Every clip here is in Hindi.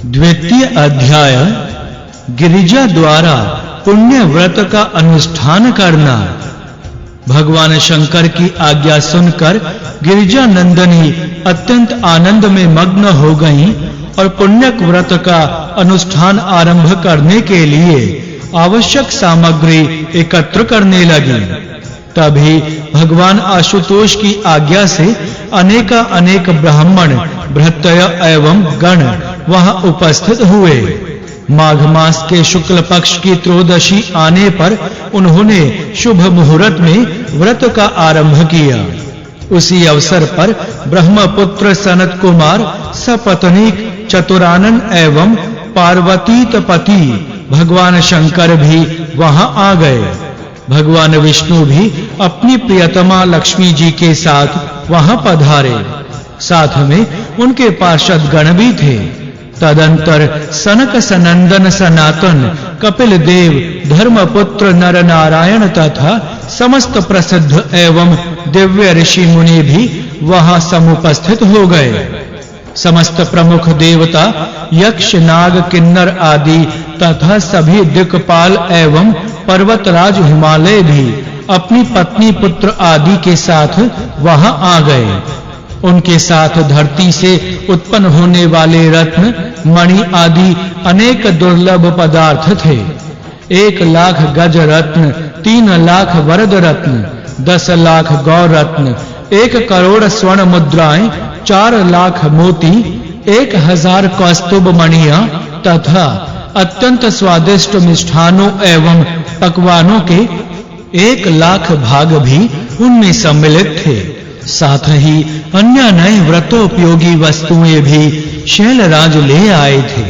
द्वितीय अध्याय गिरिजा द्वारा पुण्य व्रत का अनुष्ठान करना। भगवान शंकर की आज्ञा सुनकर गिरिजा नंदनी अत्यंत आनंद में मग्न हो गईं और पुण्यक व्रत का अनुष्ठान आरंभ करने के लिए आवश्यक सामग्री एकत्र करने लगी। तभी भगवान आशुतोष की आज्ञा से अनेक ब्राह्मण भृत्य एवं गण वहां उपस्थित हुए। माघ मास के शुक्ल पक्ष की त्रयोदशी आने पर उन्होंने शुभ मुहूर्त में व्रत का आरंभ किया। उसी अवसर पर ब्रह्मपुत्र सनत कुमार सपत्नीक चतुरानन एवं पार्वतीतपति भगवान शंकर भी वहां आ गए। भगवान विष्णु भी अपनी प्रियतमा लक्ष्मी जी के साथ वहां पधारे। साथ में उनके पार्षद गण भी थे। तदंतर सनक सनंदन सनातन कपिल देव धर्मपुत्र नर नारायण तथा समस्त प्रसिद्ध एवं दिव्य ऋषि मुनि भी वहां समुपस्थित हो गए। समस्त प्रमुख देवता यक्ष नाग किन्नर आदि तथा सभी दिक्पाल एवं पर्वतराज हिमालय भी अपनी पत्नी पुत्र आदि के साथ वहां आ गए। उनके साथ धरती से उत्पन्न होने वाले रत्न मणि आदि अनेक दुर्लभ पदार्थ थे। 1 लाख गज रत्न, 3 लाख वरद रत्न, 10 लाख गौ रत्न, 1 करोड़ स्वर्ण मुद्राएं, 4 लाख मोती, 1000 कौस्तुभ मणियां तथा अत्यंत स्वादिष्ट मिष्ठानों एवं पकवानों के 1 लाख भाग भी उनमें सम्मिलित थे। साथ ही अन्य नए व्रतोपयोगी वस्तुएं भी शैलराज ले आए थे।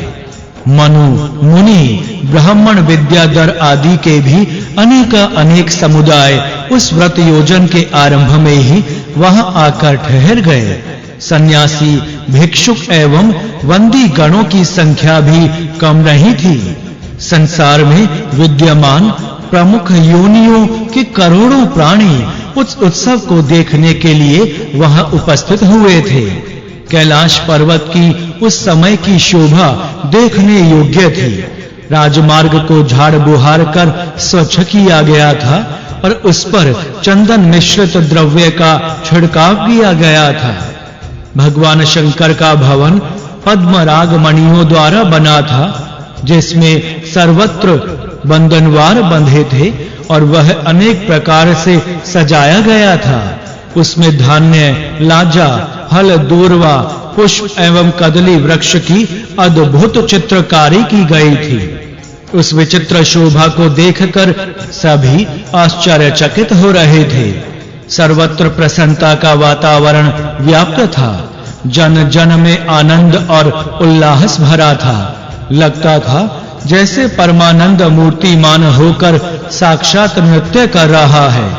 मनु मुनि ब्राह्मण विद्याधर आदि के भी अनेक समुदाय उस व्रत योजन के आरंभ में ही वहां आकर ठहर गए। सन्यासी भिक्षुक एवं वंदी गणों की संख्या भी कम नहीं थी। संसार में विद्यमान प्रमुख योनियों के करोड़ों प्राणी उस उत्सव को देखने के लिए वहां उपस्थित हुए थे। कैलाश पर्वत की उस समय की शोभा देखने योग्य थी। राजमार्ग को झाड़ बुहार कर स्वच्छ किया गया था और उस पर चंदन मिश्रित द्रव्य का छिड़काव किया गया था। भगवान शंकर का भवन पद्मराग मणियों द्वारा बना था, जिसमें सर्वत्र बंधनवार बंधे थे और वह अनेक प्रकार से सजाया गया था। उसमें धान्य, लाजा, फल, दूर्वा, पुष्प एवं कदली वृक्ष की अद्भुत चित्रकारी की गई थी। उस विचित्र शोभा को देखकर सभी आश्चर्यचकित हो रहे थे। सर्वत्र प्रसन्नता का वातावरण व्याप्त था। जन जन में आनंद और उल्लास भरा था। लगता था जैसे परमानंद मूर्तिमान होकर साक्षात नृत्य कर रहा है।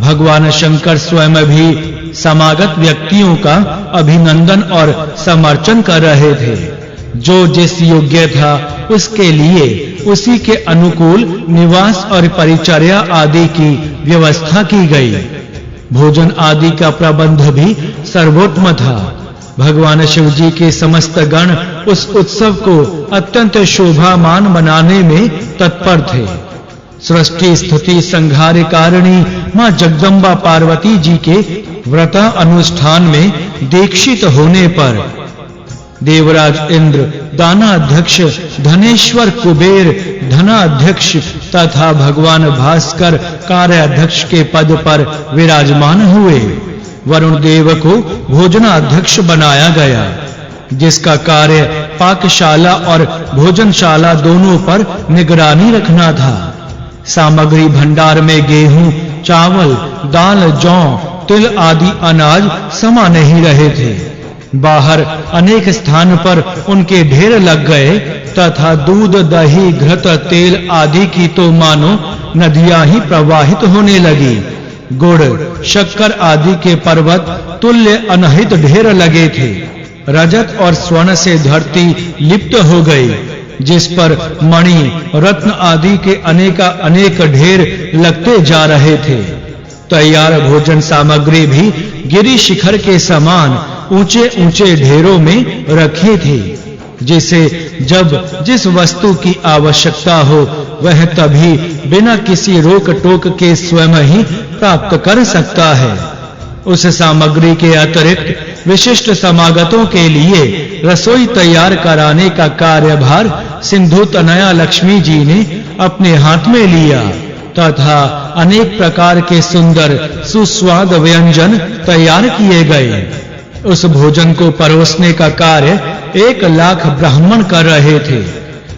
भगवान शंकर स्वयं भी समागत व्यक्तियों का अभिनंदन और समर्चन कर रहे थे। जो जिस योग्य था उसके लिए उसी के अनुकूल निवास और परिचर्या आदि की व्यवस्था की गई। भोजन आदि का प्रबंध भी सर्वोत्तम था। भगवान शिव जी के समस्त गण उस उत्सव को अत्यंत शोभामान बनाने में तत्पर थे। सृष्टि स्थिति संहारकारिणी मां जगदम्बा पार्वती जी के व्रत अनुष्ठान में दीक्षित होने पर देवराज इंद्र, दानाध्यक्ष धनेश्वर कुबेर धनाध्यक्ष तथा भगवान भास्कर कार्याध्यक्ष के पद पर विराजमान हुए। वरुण देव को भोजनाध्यक्ष बनाया गया, जिसका कार्य पाकशाला और भोजनशाला दोनों पर निगरानी रखना था। सामग्री भंडार में गेहूं, चावल, दाल, जौ, तिल आदि अनाज समा नहीं रहे थे। बाहर अनेक स्थान पर उनके ढेर लग गए तथा दूध, दही, घृत, तेल आदि की तो मानो नदियां ही प्रवाहित होने लगी। गुड़, शक्कर आदि के पर्वत तुल्य अनहित ढेर लगे थे। रजत और स्वर्ण से धरती लिप्त हो गई, जिस पर मणि, रत्न आदि के अनेक ढेर लगते जा रहे थे। तैयार भोजन सामग्री भी गिरि शिखर के समान ऊंचे ऊंचे ढेरों में रखी थी, जिसे जब जिस वस्तु की आवश्यकता हो वह तभी बिना किसी रोक टोक के स्वयं ही प्राप्त कर सकता है। उस सामग्री के अतिरिक्त विशिष्ट समागतों के लिए रसोई तैयार कराने का कार्यभार सिंधु तनया लक्ष्मी जी ने अपने हाथ में लिया तथा अनेक प्रकार के सुंदर सुस्वाद व्यंजन तैयार किए गए। उस भोजन को परोसने का कार्य 1 लाख ब्राह्मण कर रहे थे।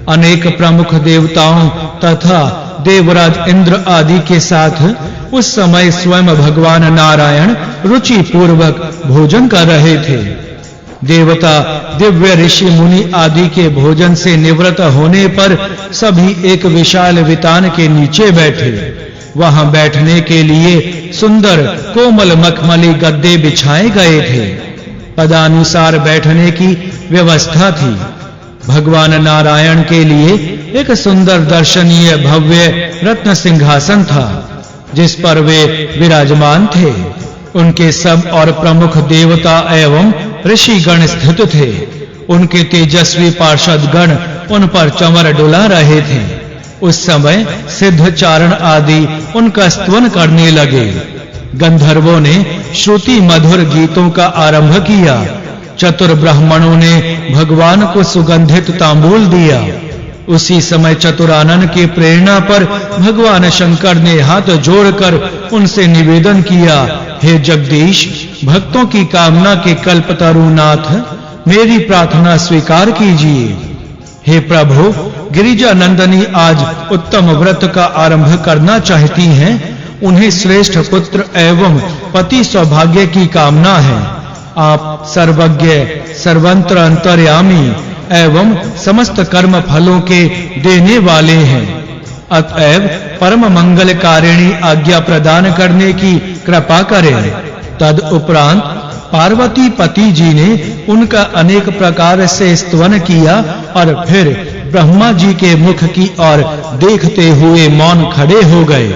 अनेक प्रमुख देवताओं तथा देवराज इंद्र आदि के साथ उस समय स्वयं भगवान नारायण रुचि पूर्वक भोजन कर रहे थे। देवता दिव्य ऋषि मुनि आदि के भोजन से निवृत्त होने पर सभी एक विशाल वितान के नीचे बैठे। वहां बैठने के लिए सुंदर कोमल मखमली गद्दे बिछाए गए थे। पदानुसार बैठने की व्यवस्था थी। भगवान नारायण के लिए एक सुंदर दर्शनीय भव्य रत्न सिंहासन था जिस पर वे विराजमान थे। उनके सब और प्रमुख देवता एवं ऋषि गण स्थित थे। उनके तेजस्वी पार्षद गण उन पर चंवर डुला रहे थे। उस समय सिद्ध चारण आदि उनका स्तवन करने लगे। गंधर्वों ने श्रुति मधुर गीतों का आरंभ किया। चतुर ब्राह्मणों ने भगवान को सुगंधित तांबूल दिया। उसी समय चतुरानन की प्रेरणा पर भगवान शंकर ने हाथ जोड़कर उनसे निवेदन किया, हे जगदीश, भक्तों की कामना के कल्पतरुनाथ, मेरी प्रार्थना स्वीकार कीजिए। हे प्रभु, गिरिजा नंदनी आज उत्तम व्रत का आरंभ करना चाहती हैं। उन्हें श्रेष्ठ पुत्र एवं पति सौभाग्य की कामना है। आप सर्वज्ञ, सर्वंत्र अंतर्यामी एवं समस्त कर्म फलों के देने वाले हैं। अतएव परम मंगलकारिणी आज्ञा प्रदान करने की कृपा करें। तद उपरांत पार्वती पति जी ने उनका अनेक प्रकार से स्तवन किया और फिर ब्रह्मा जी के मुख की ओर देखते हुए मौन खड़े हो गए।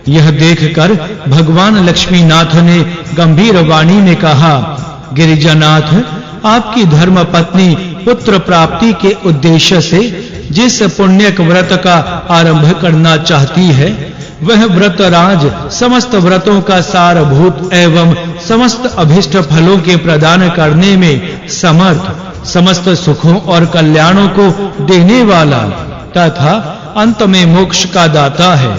यह देखकर भगवान लक्ष्मीनाथ ने गंभीर वाणी में कहा, गिरिजानाथ, आपकी धर्म पत्नी पुत्र प्राप्ति के उद्देश्य से जिस पुण्यक व्रत का आरंभ करना चाहती है, वह व्रत राज समस्त व्रतों का सारभूत एवं समस्त अभिष्ट फलों के प्रदान करने में समर्थ, समस्त सुखों और कल्याणों को देने वाला तथा अंत में मोक्ष का दाता है।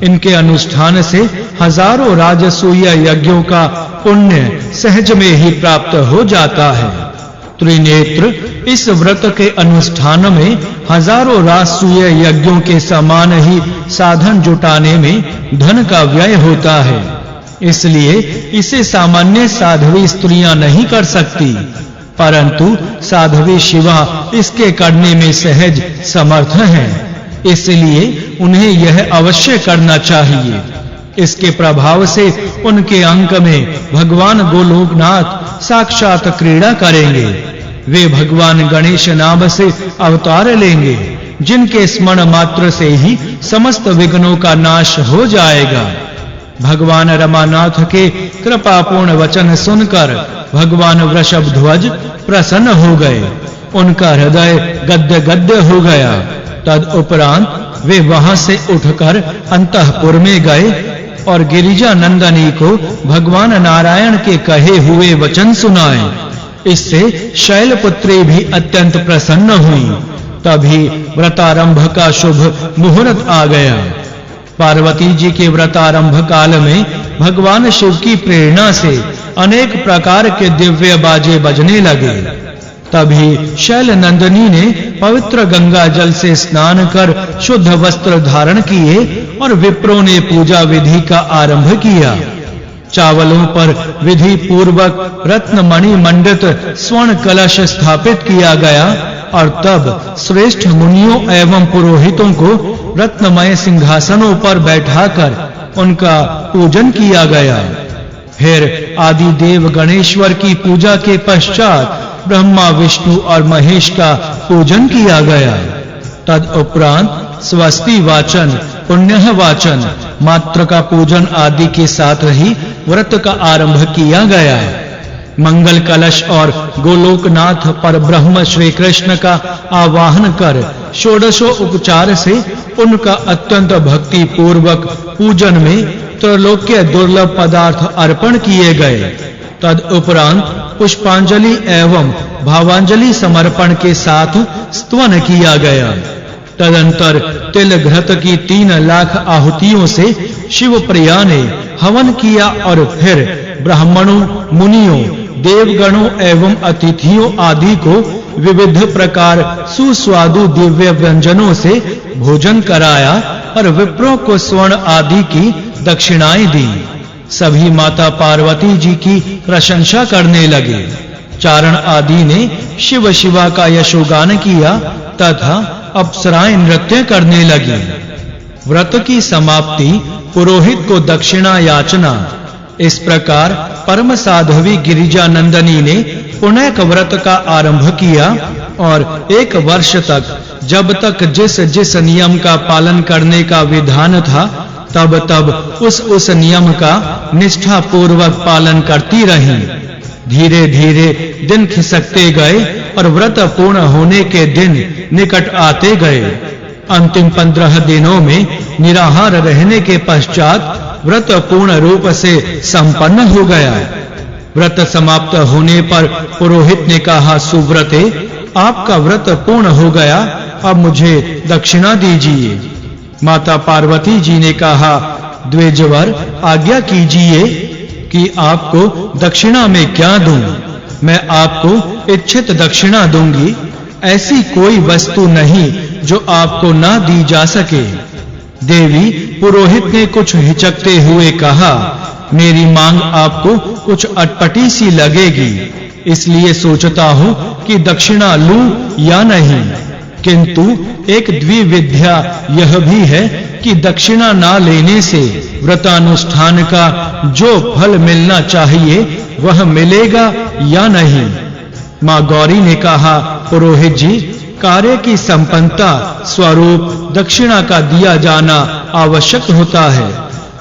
इनके अनुष्ठान से हजारों राजसूय यज्ञों का पुण्य सहज में ही प्राप्त हो जाता है। त्रिनेत्र, इस व्रत के अनुष्ठान में हजारों राजसूय यज्ञों के समान ही साधन जुटाने में धन का व्यय होता है। इसलिए इसे सामान्य साध्वी स्त्रियां नहीं कर सकती, परंतु साध्वी शिवा इसके करने में सहज समर्थ हैं। इसलिए उन्हें यह अवश्य करना चाहिए। इसके प्रभाव से उनके अंक में भगवान गोलोकनाथ साक्षात क्रीड़ा करेंगे। वे भगवान गणेश नाम से अवतार लेंगे, जिनके स्मरण मात्र से ही समस्त विघ्नों का नाश हो जाएगा। भगवान रमानाथ के कृपापूर्ण वचन सुनकर भगवान वृषभध्वज प्रसन्न हो गए। उनका हृदय गद्य गद्य हो गया। तद उपरांत वे वहां से उठकर अंतःपुर में गए और गिरिजा नंदनी को भगवान नारायण के कहे हुए वचन सुनाए। इससे शैलपुत्री भी अत्यंत प्रसन्न हुई। तभी व्रतारंभ का शुभ मुहूर्त आ गया। पार्वती जी के व्रतारंभ काल में भगवान शिव की प्रेरणा से अनेक प्रकार के दिव्य बाजे बजने लगे। तभी शैल नंदनी ने पवित्र गंगा जल से स्नान कर शुद्ध वस्त्र धारण किए और विप्रों ने पूजा विधि का आरंभ किया। चावलों पर विधि पूर्वक रत्नमणि मंडित स्वर्ण कलश स्थापित किया गया और तब श्रेष्ठ मुनियों एवं पुरोहितों को रत्नमय सिंहासनों पर बैठाकर उनका पूजन किया गया। फिर आदि देव गणेश्वर की पूजा के पश्चात ब्रह्मा, विष्णु और महेश का पूजन किया गया। तद उपरांत स्वस्ति वाचन, पुण्यः वाचन, मात्र का पूजन आदि के साथ ही व्रत का आरंभ किया गया। मंगल कलश और गोलोकनाथ पर ब्रह्म श्री कृष्ण का आवाहन कर षोडशो उपचार से उनका अत्यंत भक्ति पूर्वक पूजन में त्रैलोक्य दुर्लभ पदार्थ अर्पण किए गए। तद उपरांत पुष्पांजलि एवं भावांजलि समर्पण के साथ स्तवन किया गया। तदंतर तिल घृत की 3 लाख आहुतियों से शिव प्रिया ने हवन किया और फिर ब्राह्मणों, मुनियों, देवगणों एवं अतिथियों आदि को विविध प्रकार सुस्वादु दिव्य व्यंजनों से भोजन कराया और विप्रों को स्वर्ण आदि की दक्षिणाएं दी। सभी माता पार्वती जी की प्रशंसा करने लगे। चारण आदि ने शिव शिवा का यशोगान किया तथा अप्सराएं नृत्य करने लगी। व्रत की समाप्ति पुरोहित को दक्षिणा याचना। इस प्रकार परम साध्वी गिरिजा नंदनी ने पुनः व्रत का आरंभ किया और 1 वर्ष तक जब तक जिस नियम का पालन करने का विधान था तब उस नियम का निष्ठा पूर्वक पालन करती रही। धीरे-धीरे दिन खिसकते गए और व्रत पूर्ण होने के दिन निकट आते गए। अंतिम 15 दिनों में निराहार रहने के पश्चात व्रत पूर्ण रूप से संपन्न हो गया। व्रत समाप्त होने पर पुरोहित ने कहा, सुव्रते, आपका व्रत पूर्ण हो गया, अब मुझे दक्षिणा दीजिए। माता पार्वती जी ने कहा, द्विजवर, आज्ञा कीजिए कि आपको दक्षिणा में क्या दूं। मैं आपको इच्छित दक्षिणा दूंगी। ऐसी कोई वस्तु नहीं जो आपको ना दी जा सके। देवी, पुरोहित ने कुछ हिचकते हुए कहा, मेरी मांग आपको कुछ अटपटी सी लगेगी, इसलिए सोचता हूं कि दक्षिणा लूं या नहीं। किंतु एक द्विविद्या यह भी है कि दक्षिणा ना लेने से व्रतानुष्ठान का जो फल मिलना चाहिए वह मिलेगा या नहीं। मां गौरी ने कहा, पुरोहित जी, कार्य की संपन्नता स्वरूप दक्षिणा का दिया जाना आवश्यक होता है।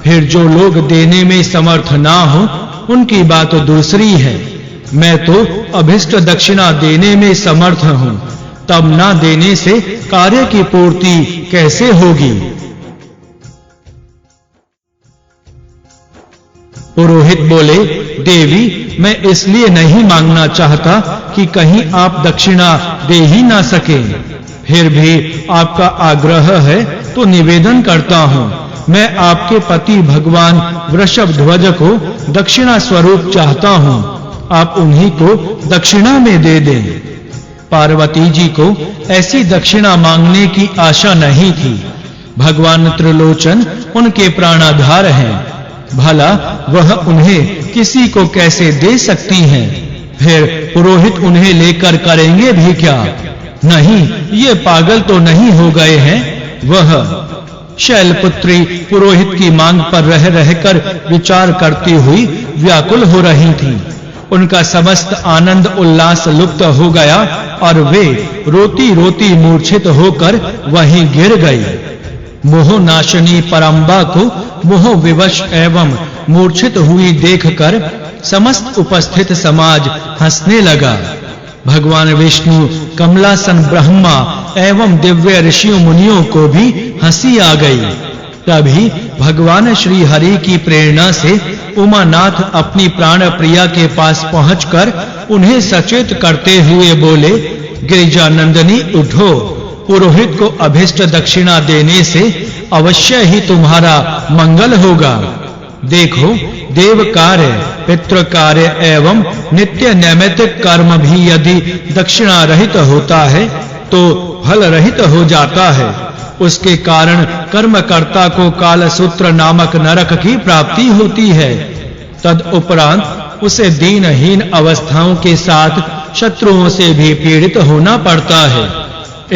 फिर जो लोग देने में समर्थ ना हो उनकी बात दूसरी है। मैं तो अभिष्ट दक्षिणा देने में समर्थ हूं, तब ना देने से कार्य की पूर्ति कैसे होगी। पुरोहित बोले, देवी, मैं इसलिए नहीं मांगना चाहता कि कहीं आप दक्षिणा दे ही ना सके। फिर भी आपका आग्रह है तो निवेदन करता हूं। मैं आपके पति भगवान वृषभध्वज को दक्षिणा स्वरूप चाहता हूं। आप उन्हीं को दक्षिणा में दे दें। पार्वती जी को ऐसी दक्षिणा मांगने की आशा नहीं थी। भगवान त्रिलोचन उनके प्राणाधार हैं। भला वह उन्हें किसी को कैसे दे सकती हैं? फिर पुरोहित उन्हें लेकर करेंगे भी क्या? नहीं, ये पागल तो नहीं हो गए हैं। वह शैलपुत्री पुरोहित की मांग पर रहकर विचार करती हुई व्याकुल हो रही थी। उनका समस्त आनंद उल्लास लुप्त हो गया और वे रोती-रोती मूर्छित होकर वहीं गिर गई। मोह नाशनी परंबा को मोह विवश एवं मूर्छित हुई देखकर समस्त उपस्थित समाज हंसने लगा। भगवान विष्णु, कमलासन ब्रह्मा एवं दिव्य ऋषियों मुनियों को भी हंसी आ गई। तभी भगवान श्री हरि की प्रेरणा से उमानाथ अपनी प्राण प्रिया के पास पहुंचकर उन्हें सचेत करते हुए बोले, गिरिजा नंदनी, उठो। पुरोहित को अभिष्ट दक्षिणा देने से अवश्य ही तुम्हारा मंगल होगा। देखो, देव कार्य, पितृ कार्य एवं नित्य नैमित्तिक कर्म भी यदि दक्षिणा रहित होता है तो फल रहित हो जाता है। उसके कारण कर्मकर्ता को कालसूत्र नामक नरक की प्राप्ति होती है। तद उपरांत उसे दीनहीन अवस्थाओं के साथ शत्रुओं से भी पीड़ित होना पड़ता है।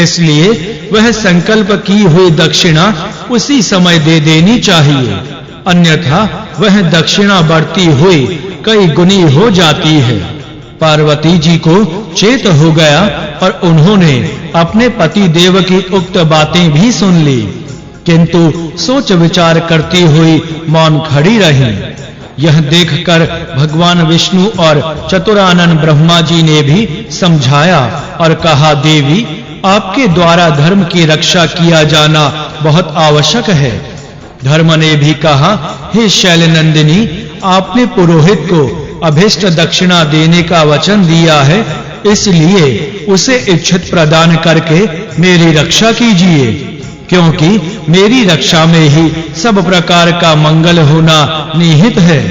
इसलिए वह संकल्प की हुई दक्षिणा उसी समय दे देनी चाहिए, अन्यथा वह दक्षिणा बढ़ती हुई कई गुनी हो जाती है। पार्वती जी को चेत हो गया और उन्होंने अपने पति देव की उक्त बातें भी सुन ली, किंतु सोच विचार करती हुई मौन खड़ी रहीं। यह देखकर भगवान विष्णु और चतुरानन ब्रह्मा जी ने भी समझाया और कहा, देवी, आपके द्वारा धर्म की रक्षा किया जाना बहुत आवश्यक है। धर्म ने भी कहा, हे शैलनंदिनी, आपने पुरोहित को अभिष्ट दक्षिणा देने का वचन दिया है, इसलिए उसे इच्छित प्रदान करके मेरी रक्षा कीजिए, क्योंकि मेरी रक्षा में ही सब प्रकार का मंगल होना निहित है।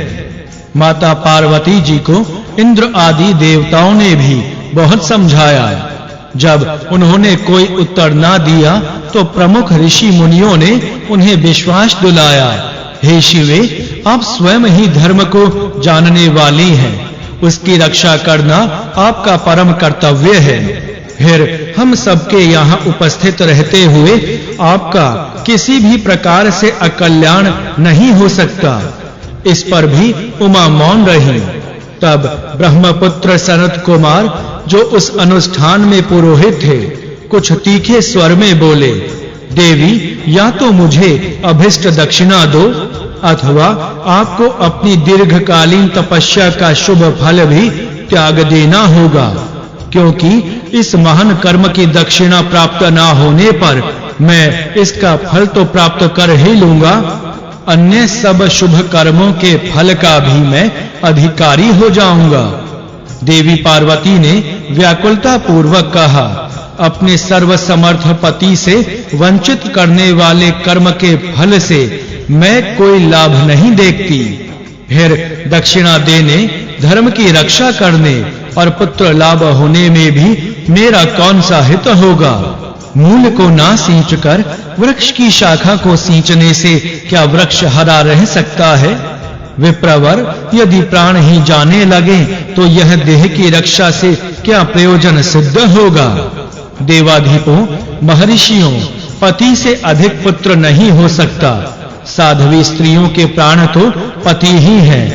माता पार्वती जी को इंद्र आदि देवताओं ने भी बहुत समझाया। जब उन्होंने कोई उत्तर ना दिया तो प्रमुख ऋषि मुनियों ने उन्हें विश्वास दिलाया, हे शिवे, आप स्वयं ही धर्म को जानने वाली हैं, उसकी रक्षा करना आपका परम कर्तव्य है। फिर हम सबके यहाँ उपस्थित रहते हुए आपका किसी भी प्रकार से अकल्याण नहीं हो सकता। इस पर भी उमा मौन रही। तब ब्रह्मपुत्र सनत कुमार, जो उस अनुष्ठान में पुरोहित थे, कुछ तीखे स्वर में बोले, देवी, या तो मुझे अभिष्ट दक्षिणा दो, अथवा आपको अपनी दीर्घकालीन तपस्या का शुभ फल भी त्याग देना होगा, क्योंकि इस महान कर्म की दक्षिणा प्राप्त ना होने पर मैं इसका फल तो प्राप्त कर ही लूंगा, अन्य सब शुभ कर्मों के फल का भी मैं अधिकारी हो जाऊंगा। देवी पार्वती ने व्याकुलता पूर्वक कहा, अपने सर्वसमर्थ पति से वंचित करने वाले कर्म के फल से मैं कोई लाभ नहीं देखती। फिर दक्षिणा देने, धर्म की रक्षा करने और पुत्र लाभ होने में भी मेरा कौन सा हित होगा? मूल को ना सींचकर वृक्ष की शाखा को सींचने से क्या वृक्ष हरा रह सकता है? विप्रवर, यदि प्राण ही जाने लगे तो यह देह की रक्षा से क्या प्रयोजन सिद्ध होगा? देवाधिपों, महर्षियों, पति से अधिक पुत्र नहीं हो सकता। साध्वी स्त्रियों के प्राण तो पति ही हैं।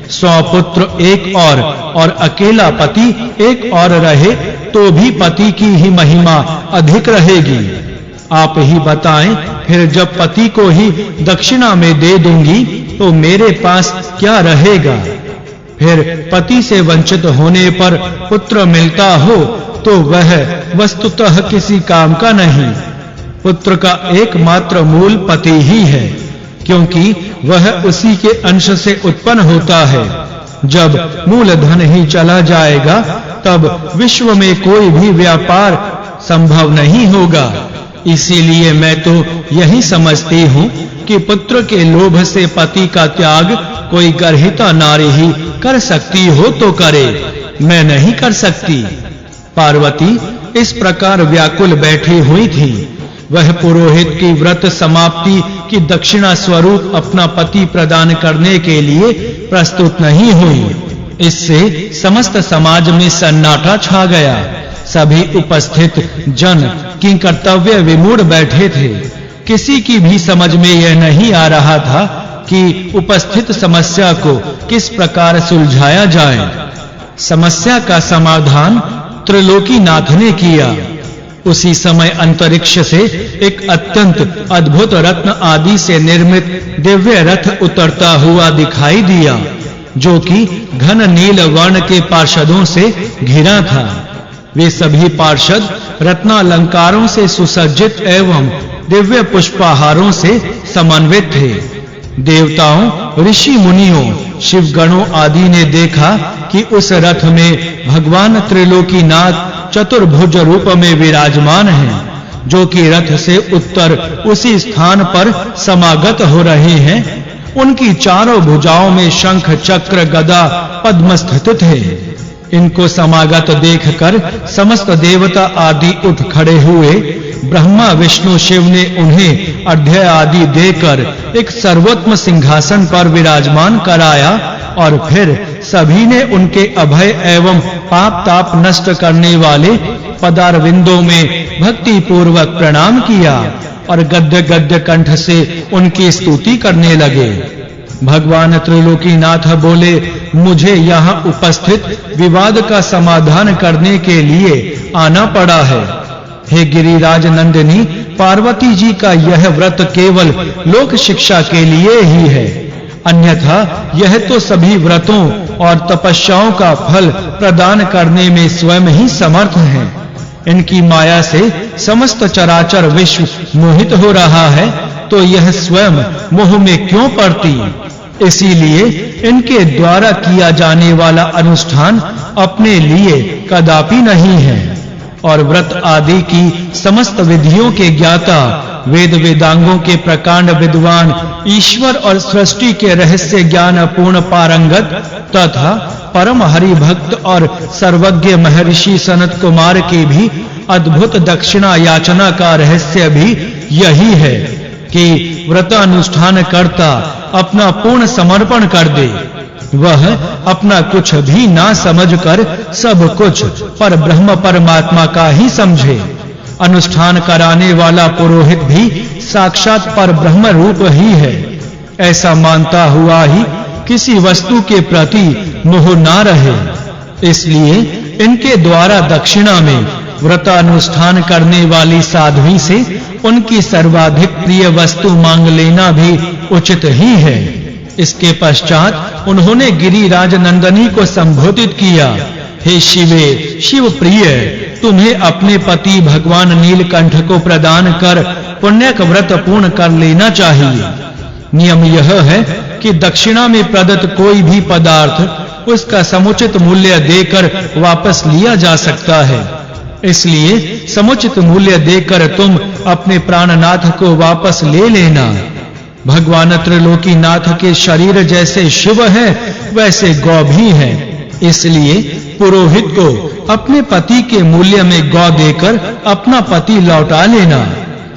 100 पुत्र एक और अकेला पति एक और रहे तो भी पति की ही महिमा अधिक रहेगी। आप ही बताएं, फिर जब पति को ही दक्षिणा में दे दूंगी तो मेरे पास क्या रहेगा? फिर पति से वंचित होने पर पुत्र मिलता हो तो वह वस्तुतः किसी काम का नहीं। पुत्र का एकमात्र मूल पति ही है, क्योंकि वह उसी के अंश से उत्पन्न होता है। जब मूल धन ही चला जाएगा तब विश्व में कोई भी व्यापार संभव नहीं होगा। इसीलिए मैं तो यही समझती हूँ कि पुत्र के लोभ से पति का त्याग कोई गर्हिता नारी ही कर सकती हो तो करे, मैं नहीं कर सकती। पार्वती इस प्रकार व्याकुल बैठी हुई थी। वह पुरोहित की व्रत समाप्ति की दक्षिणा स्वरूप अपना पति प्रदान करने के लिए प्रस्तुत नहीं हुई। इससे समस्त समाज में सन्नाटा छा गया। सभी उपस्थित जन की कर्तव्य विमूढ़ बैठे थे। किसी की भी समझ में यह नहीं आ रहा था कि उपस्थित समस्या को किस प्रकार सुलझाया जाए। समस्या का समाधान त्रिलोकीनाथ ने किया। उसी समय अंतरिक्ष से एक अत्यंत अद्भुत रत्न आदि से निर्मित दिव्य रथ उतरता हुआ दिखाई दिया, जो कि घन नील वर्ण के पार्षदों से घिरा था। वे सभी पार्षद रत्नालंकारों से सुसज्जित एवं दिव्य पुष्पहारों से समन्वित थे। देवताओं, ऋषि मुनियों, शिवगणों आदि ने देखा कि उस रथ में भगवान त्रिलोकीनाथ चतुर्भुज रूप में विराजमान हैं, जो कि रथ से उत्तर उसी स्थान पर समागत हो रहे हैं। उनकी चारों भुजाओं में शंख, चक्र, गदा, पद्म स्थित थे। इनको समागत देखकर समस्त देवता आदि उठ खड़े हुए। ब्रह्मा, विष्णु, शिव ने उन्हें अर्घ्य आदि देकर एक सर्वोत्तम सिंहासन पर विराजमान कराया और फिर सभी ने उनके अभय एवं पाप ताप नष्ट करने वाले पदारविंदों में भक्ति पूर्वक प्रणाम किया और गद्य गद्य कंठ से उनकी स्तुति करने लगे। भगवान त्रिलोकीनाथ बोले, मुझे यहाँ उपस्थित विवाद का समाधान करने के लिए आना पड़ा है। हे गिरिराज नंदिनी, पार्वती जी का यह व्रत केवल लोक शिक्षा के लिए ही है। अन्यथा यह तो सभी व्रतों और तपस्याओं का फल प्रदान करने में स्वयं ही समर्थ है। इनकी माया से समस्त चराचर विश्व मोहित हो रहा है, तो यह स्वयं मोह में क्यों पड़ती? इसीलिए इनके द्वारा किया जाने वाला अनुष्ठान अपने लिए कदापि नहीं है। और व्रत आदि की समस्त विधियों के ज्ञाता, वेद वेदांगों के प्रकांड विद्वान, ईश्वर और सृष्टि के रहस्य ज्ञान पूर्ण पारंगत तथा परम हरि भक्त और सर्वज्ञ महर्षि सनत कुमार की भी अद्भुत दक्षिणा याचना का रहस्य भी यही है कि व्रतानुष्ठान करता अपना पूर्ण समर्पण कर दे। वह अपना कुछ भी ना समझकर सब कुछ पर ब्रह्म परमात्मा का ही समझे। अनुष्ठान कराने वाला पुरोहित भी साक्षात पर ब्रह्म रूप ही है, ऐसा मानता हुआ ही किसी वस्तु के प्रति मोह ना रहे। इसलिए इनके द्वारा दक्षिणा में व्रतानुष्ठान करने वाली साध्वी से उनकी सर्वाधिक प्रिय वस्तु मांग लेना भी उचित ही है। इसके पश्चात उन्होंने गिरिराज नंदनी को संबोधित किया, हे शिवे, शिव प्रिय, तुम्हें अपने पति भगवान नीलकंठ को प्रदान कर पुण्यक व्रत पूर्ण कर लेना चाहिए। नियम यह है कि दक्षिणा में प्रदत्त कोई भी पदार्थ उसका समुचित मूल्य देकर वापस लिया जा सकता है। इसलिए समुचित मूल्य देकर तुम अपने प्राणनाथ को वापस ले लेना। भगवान त्रिलोकीनाथ के शरीर जैसे शिव है, वैसे गौ भी है। इसलिए पुरोहित को अपने पति के मूल्य में गौ देकर अपना पति लौटा लेना।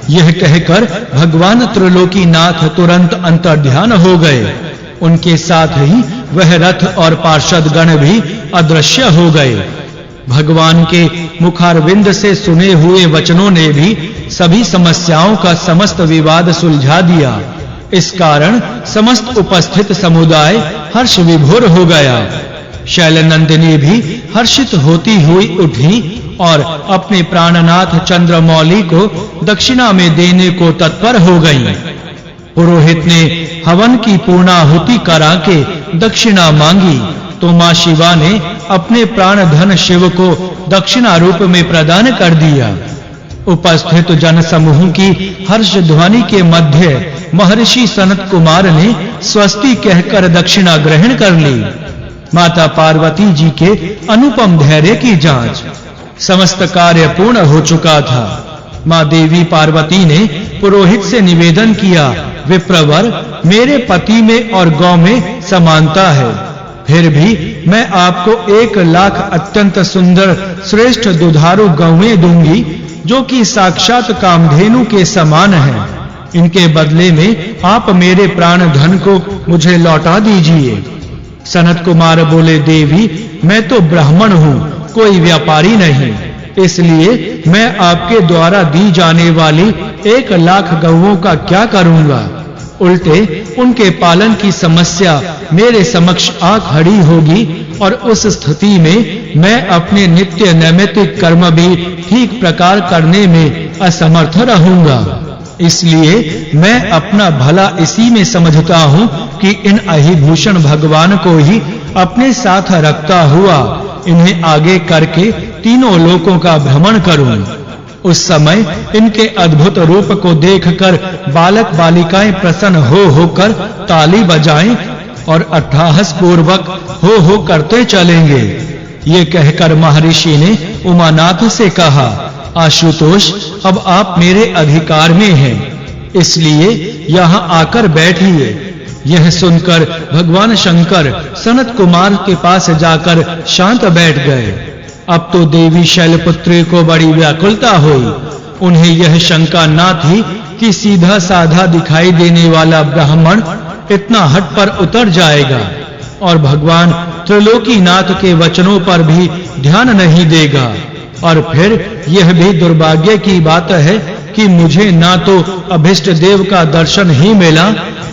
यह कहकर भगवान त्रिलोकीनाथ तुरंत अंतर्ध्यान हो गए। उनके साथ ही वह रथ और पार्षद गण भी अदृश्य हो गए। भगवान के मुखारविंद से सुने हुए वचनों ने भी सभी समस्याओं का समस्त विवाद सुलझा दिया। इस कारण समस्त उपस्थित समुदाय हर्ष विभोर हो गया। शैलनंदिनी भी हर्षित होती हुई उठी और अपने प्राणनाथ चंद्रमौली को दक्षिणा में देने को तत्पर हो गई। पुरोहित ने हवन की पूर्णाहुति करा के दक्षिणा मांगी, तो मां शिवा ने अपने प्राण धन शिव को दक्षिणा रूप में प्रदान कर दिया। उपस्थित जन समूह की हर्ष ध्वनि के मध्य महर्षि सनत कुमार ने स्वस्ति कहकर दक्षिणा ग्रहण कर ली। माता पार्वती जी के अनुपम धैर्य की जांच। समस्त कार्य पूर्ण हो चुका था। मां देवी पार्वती ने पुरोहित से निवेदन किया, विप्रवर, मेरे पति में और गौ में समानता है, फिर भी मैं आपको 1 लाख अत्यंत सुंदर श्रेष्ठ दुधारू गौएं दूंगी, जो कि साक्षात कामधेनु के समान हैं। इनके बदले में आप मेरे प्राण धन को मुझे लौटा दीजिए। सनत कुमार बोले, देवी, मैं तो ब्राह्मण हूँ, कोई व्यापारी नहीं, इसलिए मैं आपके द्वारा दी जाने वाली 1 लाख गौओं का क्या करूंगा? उल्टे उनके पालन की समस्या मेरे समक्ष आ खड़ी होगी और उस स्थिति में मैं अपने नित्य नैमित्तिक कर्म भी ठीक प्रकार करने में असमर्थ रहूंगा। इसलिए मैं अपना भला इसी में समझता हूँ कि इन अहिभूषण भगवान को ही अपने साथ रखता हुआ इन्हें आगे करके तीनों लोकों का भ्रमण करूं। उस समय इनके अद्भुत रूप को देखकर बालक बालिकाएं प्रसन्न हो होकर ताली बजाएं और अट्टहास पूर्वक हो करते चलेंगे। ये कहकर महर्षि ने उमानाथ से कहा, आशुतोष, अब आप मेरे अधिकार में हैं, इसलिए यहाँ आकर बैठिए। यह सुनकर भगवान शंकर सनत कुमार के पास जाकर शांत बैठ गए। अब तो देवी शैलपुत्री को बड़ी व्याकुलता हुई। उन्हें यह शंका ना थी कि सीधा साधा दिखाई देने वाला ब्राह्मण इतना हट पर उतर जाएगा और भगवान त्रिलोकीनाथ के वचनों पर भी ध्यान नहीं देगा। और फिर यह भी दुर्भाग्य की बात है कि मुझे ना तो अभिष्ट देव का दर्शन ही मिला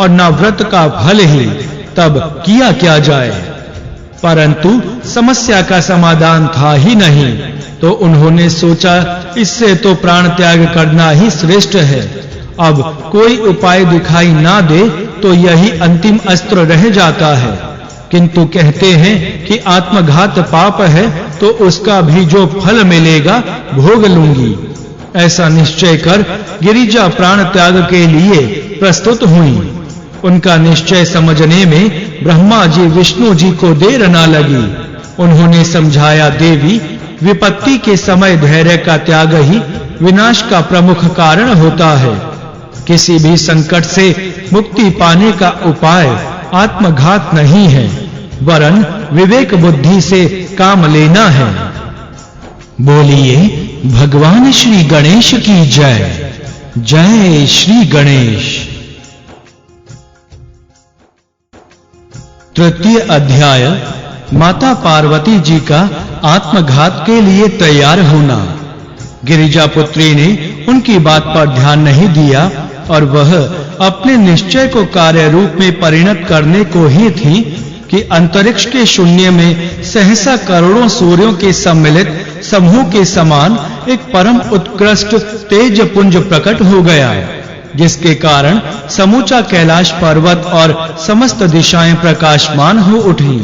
और ना व्रत का फल ही, तब किया क्या जाए? परंतु समस्या का समाधान था ही नहीं, तो उन्होंने सोचा इससे तो प्राण त्याग करना ही श्रेष्ठ है। अब कोई उपाय दिखाई ना दे तो यही अंतिम अस्त्र रह जाता है। किंतु कहते हैं कि आत्मघात पाप है तो उसका भी जो फल मिलेगा भोग लूंगी। ऐसा निश्चय कर गिरिजा प्राण त्याग के लिए प्रस्तुत हुई। उनका निश्चय समझने में ब्रह्मा जी विष्णु जी को देर न लगी। उन्होंने समझाया, देवी, विपत्ति के समय धैर्य का त्याग ही विनाश का प्रमुख कारण होता है। किसी भी संकट से मुक्ति पाने का उपाय आत्मघात नहीं है, वरन विवेक बुद्धि से काम लेना है। बोलिए भगवान श्री गणेश की जय। जय श्री गणेश। तृतीय अध्याय माता पार्वती जी का आत्मघात के लिए तैयार होना। गिरिजा पुत्री ने उनकी बात पर ध्यान नहीं दिया और वह अपने निश्चय को कार्य रूप में परिणत करने को ही थी कि अंतरिक्ष के शून्य में सहसा करोड़ों सूर्यों के सम्मिलित समूह के समान एक परम उत्कृष्ट तेज पुंज प्रकट हो गया, जिसके कारण समूचा कैलाश पर्वत और समस्त दिशाएं प्रकाशमान हो उठी।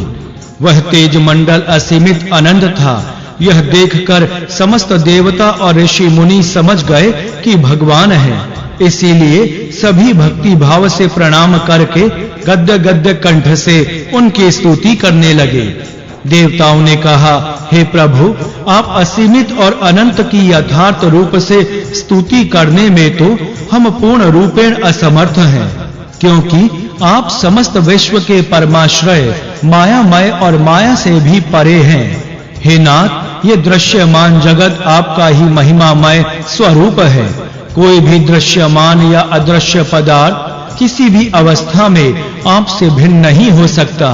वह तेज मंडल असीमित अनंत था। यह देखकर समस्त देवता और ऋषि मुनि समझ गए कि भगवान है। इसीलिए सभी भक्ति भाव से प्रणाम करके गद्य गद्य कंठ से उनकी स्तुति करने लगे। देवताओं ने कहा, हे प्रभु, आप असीमित और अनंत की यथार्थ रूप से स्तुति करने में तो हम पूर्ण रूपेण असमर्थ हैं, क्योंकि आप समस्त विश्व के परमाश्रय मायामय और माया से भी परे हैं। हे नाथ, ये दृश्यमान जगत आपका ही महिमामय स्वरूप है। कोई भी दृश्यमान या अदृश्य पदार्थ किसी भी अवस्था में आपसे भिन्न नहीं हो सकता।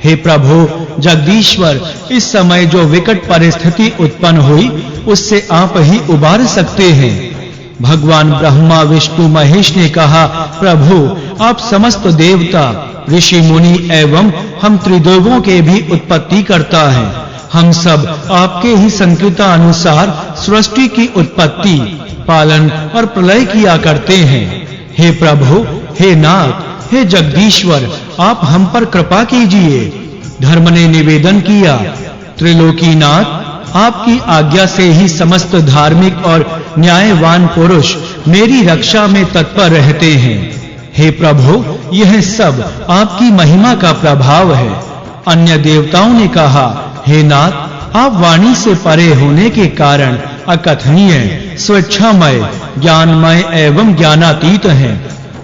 हे प्रभु जगदीश्वर, इस समय जो विकट परिस्थिति उत्पन्न हुई उससे आप ही उबार सकते हैं। भगवान ब्रह्मा विष्णु महेश ने कहा, प्रभु, आप समस्त देवता ऋषि मुनि एवं हम त्रिदेवों के भी उत्पत्ति करता है। हम सब आपके ही संकृता अनुसार सृष्टि की उत्पत्ति, पालन और प्रलय किया करते हैं। हे प्रभु, हे नाथ, हे जगदीश्वर, आप हम पर कृपा कीजिए। धर्म ने निवेदन किया, त्रिलोकीनाथ, आपकी आज्ञा से ही समस्त धार्मिक और न्यायवान पुरुष मेरी रक्षा में तत्पर रहते हैं। हे प्रभु, यह सब आपकी महिमा का प्रभाव है। अन्य देवताओं ने कहा, हे नाथ, आप वाणी से परे होने के कारण अकथनीय, स्वेच्छामय, ज्ञानमय एवं ज्ञानातीत हैं।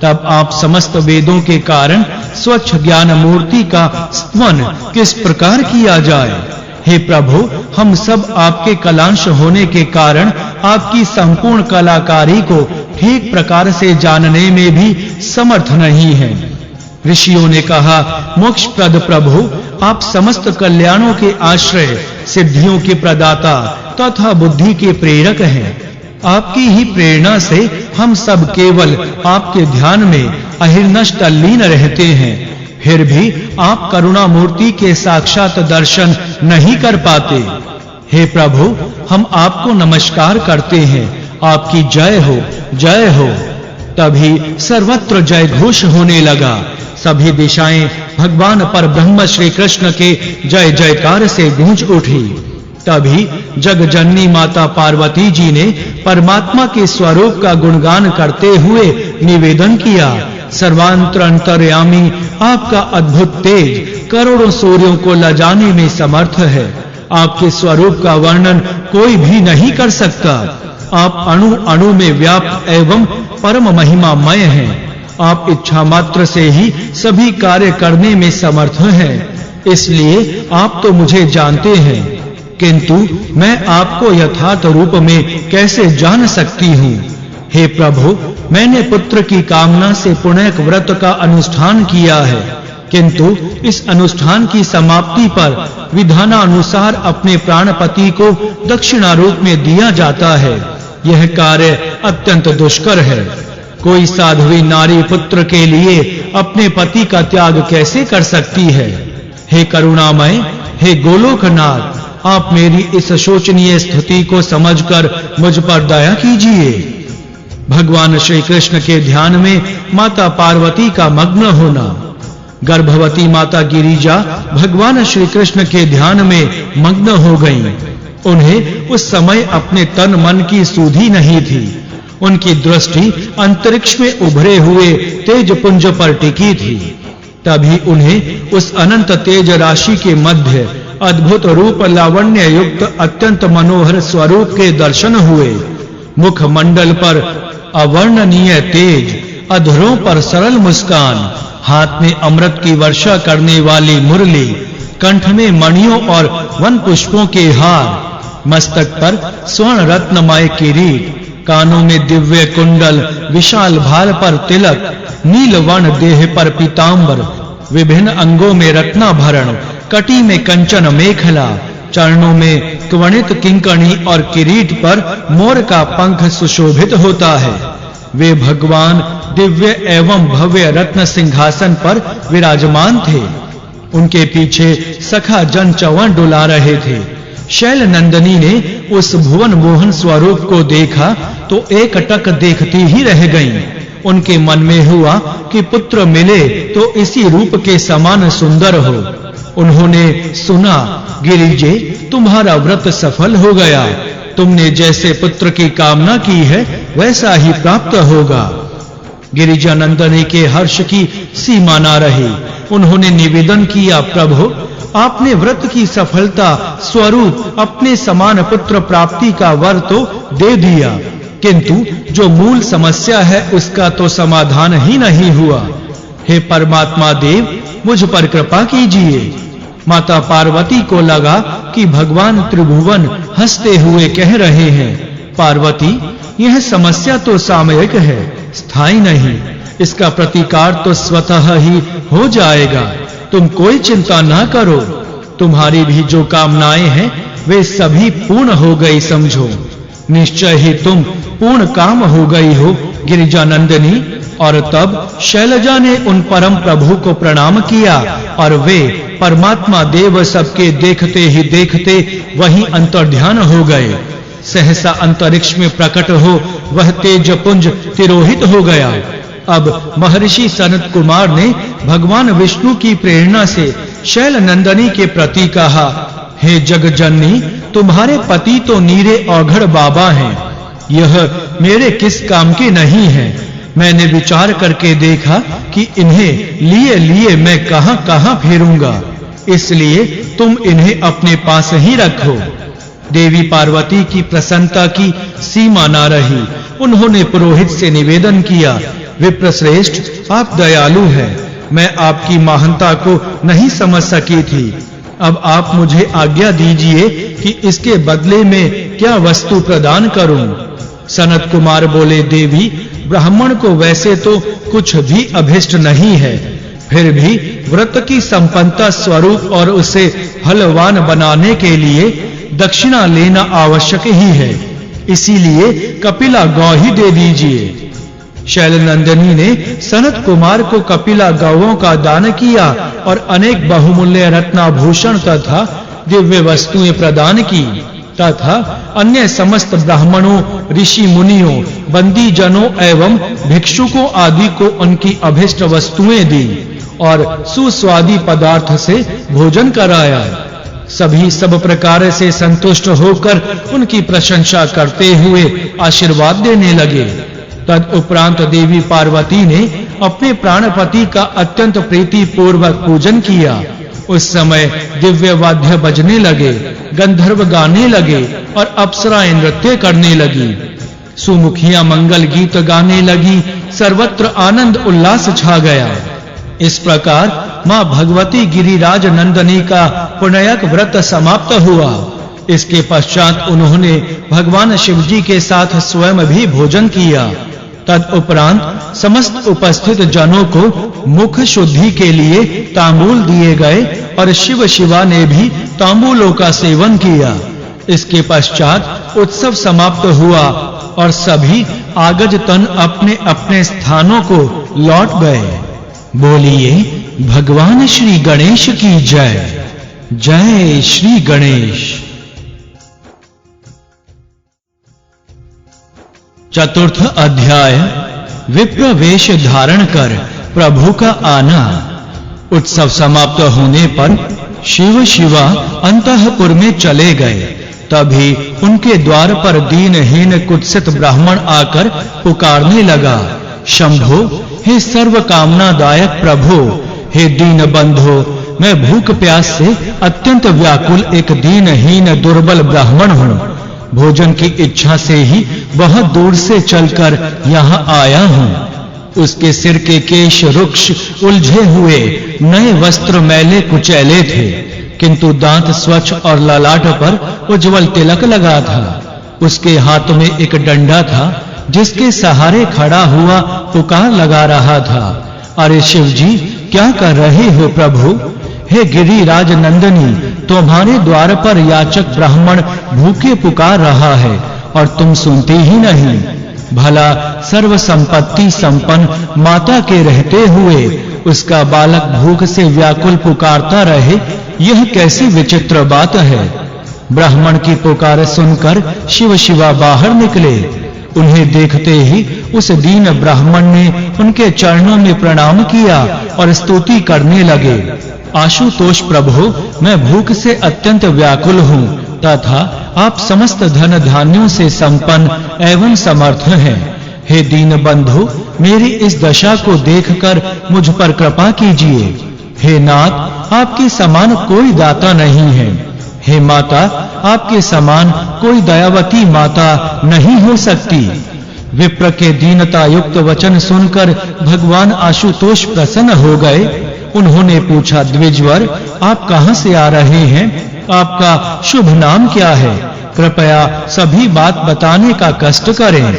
तब आप समस्त वेदों के कारण स्वच्छ ज्ञान मूर्ति का स्तवन किस प्रकार किया जाए। हे प्रभु, हम सब आपके कलांश होने के कारण आपकी संपूर्ण कलाकारी को ठीक प्रकार से जानने में भी समर्थ नहीं हैं। ऋषियों ने कहा, मोक्षप्रद प्रभु, आप समस्त कल्याणों के आश्रय, सिद्धियों के प्रदाता तथा बुद्धि के प्रेरक हैं। आपकी ही प्रेरणा से हम सब केवल आपके ध्यान में अहिर्नश तल्लीन रहते हैं। फिर भी आप करुणा मूर्ति के साक्षात दर्शन नहीं कर पाते। हे प्रभु, हम आपको नमस्कार करते हैं। आपकी जय हो, जय हो। तभी सर्वत्र जय घोष होने लगा। सभी दिशाएं भगवान पर ब्रह्म श्री कृष्ण के जय जयकार से गूंज उठी। तभी जगजननी माता पार्वती जी ने परमात्मा के स्वरूप का गुणगान करते हुए निवेदन किया, सर्वांतर अंतर्यामी आपका अद्भुत तेज करोड़ों सूर्यों को लजाने में समर्थ है। आपके स्वरूप का वर्णन कोई भी नहीं कर सकता। आप अणु अणु में व्याप्त एवं परम महिमामय हैं। आप इच्छा मात्र से ही सभी कार्य करने में समर्थ हैं। इसलिए आप तो मुझे जानते हैं, किंतु मैं आपको यथार्थ रूप में कैसे जान सकती हूँ। हे प्रभु, मैंने पुत्र की कामना से पुण्यक व्रत का अनुष्ठान किया है, किंतु इस अनुष्ठान की समाप्ति पर विधानानुसार अपने प्राणपति को दक्षिणा रूप में दिया जाता है। यह कार्य अत्यंत दुष्कर है। कोई साध्वी नारी पुत्र के लिए अपने पति का त्याग कैसे कर सकती है। हे करुणामय, हे गोलोकनाथ, आप मेरी इस शोचनीय स्थिति को समझकर मुझ पर दया कीजिए। भगवान श्री कृष्ण के ध्यान में माता पार्वती का मग्न होना। गर्भवती माता गिरिजा भगवान श्री कृष्ण के ध्यान में मग्न हो गईं। उन्हें उस समय अपने तन मन की सुधि नहीं थी। उनकी दृष्टि अंतरिक्ष में उभरे हुए तेज पुंज पर टिकी थी। तभी उन्हें उस अनंत तेज राशि के मध्य अद्भुत रूप लावण्य युक्त अत्यंत मनोहर स्वरूप के दर्शन हुए। मुख मंडल पर अवर्णनीय तेज, अधरों पर सरल मुस्कान, हाथ में अमृत की वर्षा करने वाली मुरली, कंठ में मणियों और वन पुष्पों के हार, मस्तक पर स्वर्ण रत्नमय किरीट, कानों में दिव्य कुंडल, विशाल भाल पर तिलक, नील वर्ण देह पर पीतांबर, विभिन्न अंगों में रत्नाभरण, कटी में कंचन मेखला, चरणों में त्वणित किंकणी और किरीट पर मोर का पंख सुशोभित होता है। वे भगवान दिव्य एवं भव्य रत्न सिंहासन पर विराजमान थे। उनके पीछे सखा जन चवन डुला रहे थे। शैल नंदनी ने उस भुवन मोहन स्वरूप को देखा तो एक टक देखती ही रह गईं। उनके मन में हुआ कि पुत्र मिले तो इसी रूप के समान सुंदर हो। उन्होंने सुना, गिरिजे, तुम्हारा व्रत सफल हो गया। तुमने जैसे पुत्र की कामना की है वैसा ही प्राप्त होगा। गिरिजा नंदनी के हर्ष की सीमा न रही। उन्होंने निवेदन किया, प्रभु, आपने व्रत की सफलता स्वरूप अपने समान पुत्र प्राप्ति का वर तो दे दिया, किंतु जो मूल समस्या है उसका तो समाधान ही नहीं हुआ। हे परमात्मा देव, मुझ पर कृपा कीजिए। माता पार्वती को लगा कि भगवान त्रिभुवन हंसते हुए कह रहे हैं, पार्वती, यह समस्या तो सामयिक है, स्थायी नहीं। इसका प्रतिकार तो स्वतः ही हो जाएगा। तुम कोई चिंता ना करो। तुम्हारी भी जो कामनाएं हैं वे सभी पूर्ण हो गई समझो। निश्चय ही तुम पूर्ण काम हो गई हो गिरिजानंदिनी। और तब शैलजा ने उन परम प्रभु को प्रणाम किया और वे परमात्मा देव सबके देखते ही देखते वहीं अंतर्ध्यान हो गए। सहसा अंतरिक्ष में प्रकट हो वह तेज पुंज तिरोहित हो गया। अब महर्षि सनत कुमार ने भगवान विष्णु की प्रेरणा से शैल नंदनी के प्रति कहा, हे जगजननी, तुम्हारे पति तो नीरे औघड़ बाबा हैं। यह मेरे किस काम के नहीं है। मैंने विचार करके देखा कि इन्हें लिए लिए मैं कहां-कहां फेरूंगा, इसलिए तुम इन्हें अपने पास ही रखो। देवी पार्वती की प्रसन्नता की सीमा न रही। उन्होंने पुरोहित से निवेदन किया, विप्रश्रेष्ठ, आप दयालु हैं। मैं आपकी महानता को नहीं समझ सकी थी। अब आप मुझे आज्ञा दीजिए कि इसके बदले में क्या वस्तु प्रदान करूं। सनत कुमार बोले, देवी, ब्राह्मण को वैसे तो कुछ भी अभिष्ट नहीं है, फिर भी व्रत की संपन्नता स्वरूप और उसे फलवान बनाने के लिए दक्षिणा लेना आवश्यक ही है। इसीलिए कपिला गौ ही दे दीजिए। शैलनंदिनी ने सनत कुमार को कपिला गौओं का दान किया और अनेक बहुमूल्य रत्नाभूषण तथा दिव्य वस्तुएं प्रदान की तथा अन्य समस्त ब्राह्मणों, ऋषि मुनियों, बंदी जनों एवं भिक्षुकों आदि को उनकी अभिष्ट वस्तुएं दी और सुस्वादी पदार्थ से भोजन कराया। सभी सब प्रकार से संतुष्ट होकर उनकी प्रशंसा करते हुए आशीर्वाद देने लगे। तद उपरांत देवी पार्वती ने अपने प्राणपति का अत्यंत प्रीति पूर्वक पूजन किया। उस समय दिव्य वाद्य बजने लगे, गंधर्व गाने लगे और अप्सराएं नृत्य करने लगी। सुमुखियां मंगल गीत गाने लगी। सर्वत्र आनंद उल्लास छा गया। इस प्रकार मां भगवती गिरिराज नंदनी का पुण्यक व्रत समाप्त हुआ। इसके पश्चात उन्होंने भगवान शिव जी के साथ स्वयं भी भोजन किया। तद उपरांत समस्त उपस्थित जनों को मुख शुद्धि के लिए तांबूल दिए गए और शिव शिवा ने भी तांबूलों का सेवन किया। इसके पश्चात उत्सव समाप्त हुआ और सभी आगज तन अपने अपने स्थानों को लौट गए। बोलिए भगवान श्री गणेश की जय। जय श्री गणेश। चतुर्थ अध्याय विप्र वेश धारण कर प्रभु का आना। उत्सव समाप्त होने पर शिव शिवा अंतःपुर में चले गए। तभी उनके द्वार पर दीनहीन कुत्सित ब्राह्मण आकर पुकारने लगा, शंभो, हे सर्व कामनादायक प्रभु, हे दीन बंधो, मैं भूख प्यास से अत्यंत व्याकुल एक दीनहीन दुर्बल ब्राह्मण हूँ। भोजन की इच्छा से ही बहुत दूर से चलकर यहाँ आया हूँ। उसके सिर के केश रुक्ष उलझे हुए, नए वस्त्र मैले कुचैले थे, किंतु दांत स्वच्छ और ललाट पर उज्जवल तिलक लगा था। उसके हाथ में एक डंडा था, जिसके सहारे खड़ा हुआ पुकार लगा रहा था, अरे शिव जी, क्या कर रहे हो प्रभु? हे गिरिराज नंदनी, तुम्हारे द्वार पर याचक ब्राह्मण भूखे पुकार रहा है और तुम सुनते ही नहीं। भला सर्व संपत्ति संपन्न माता के रहते हुए उसका बालक भूख से व्याकुल पुकारता रहे, यह कैसी विचित्र बात है। ब्राह्मण की पुकार सुनकर शिव शिवा बाहर निकले। उन्हें देखते ही उस दीन ब्राह्मण ने उनके चरणों में प्रणाम किया और स्तुति करने लगे, आशुतोष प्रभु, मैं भूख से अत्यंत व्याकुल हूँ तथा आप समस्त धन धान्यों से संपन्न एवं समर्थ हैं। हे दीन बंधु, मेरी इस दशा को देखकर मुझ पर कृपा कीजिए। हे नाथ, आपके समान कोई दाता नहीं है। हे माता, आपके समान कोई दयावती माता नहीं हो सकती। विप्र के दीनता युक्त वचन सुनकर भगवान आशुतोष प्रसन्न हो गए। उन्होंने पूछा, द्विजवर, आप कहां से आ रहे हैं? आपका शुभ नाम क्या है? कृपया सभी बात बताने का कष्ट करें।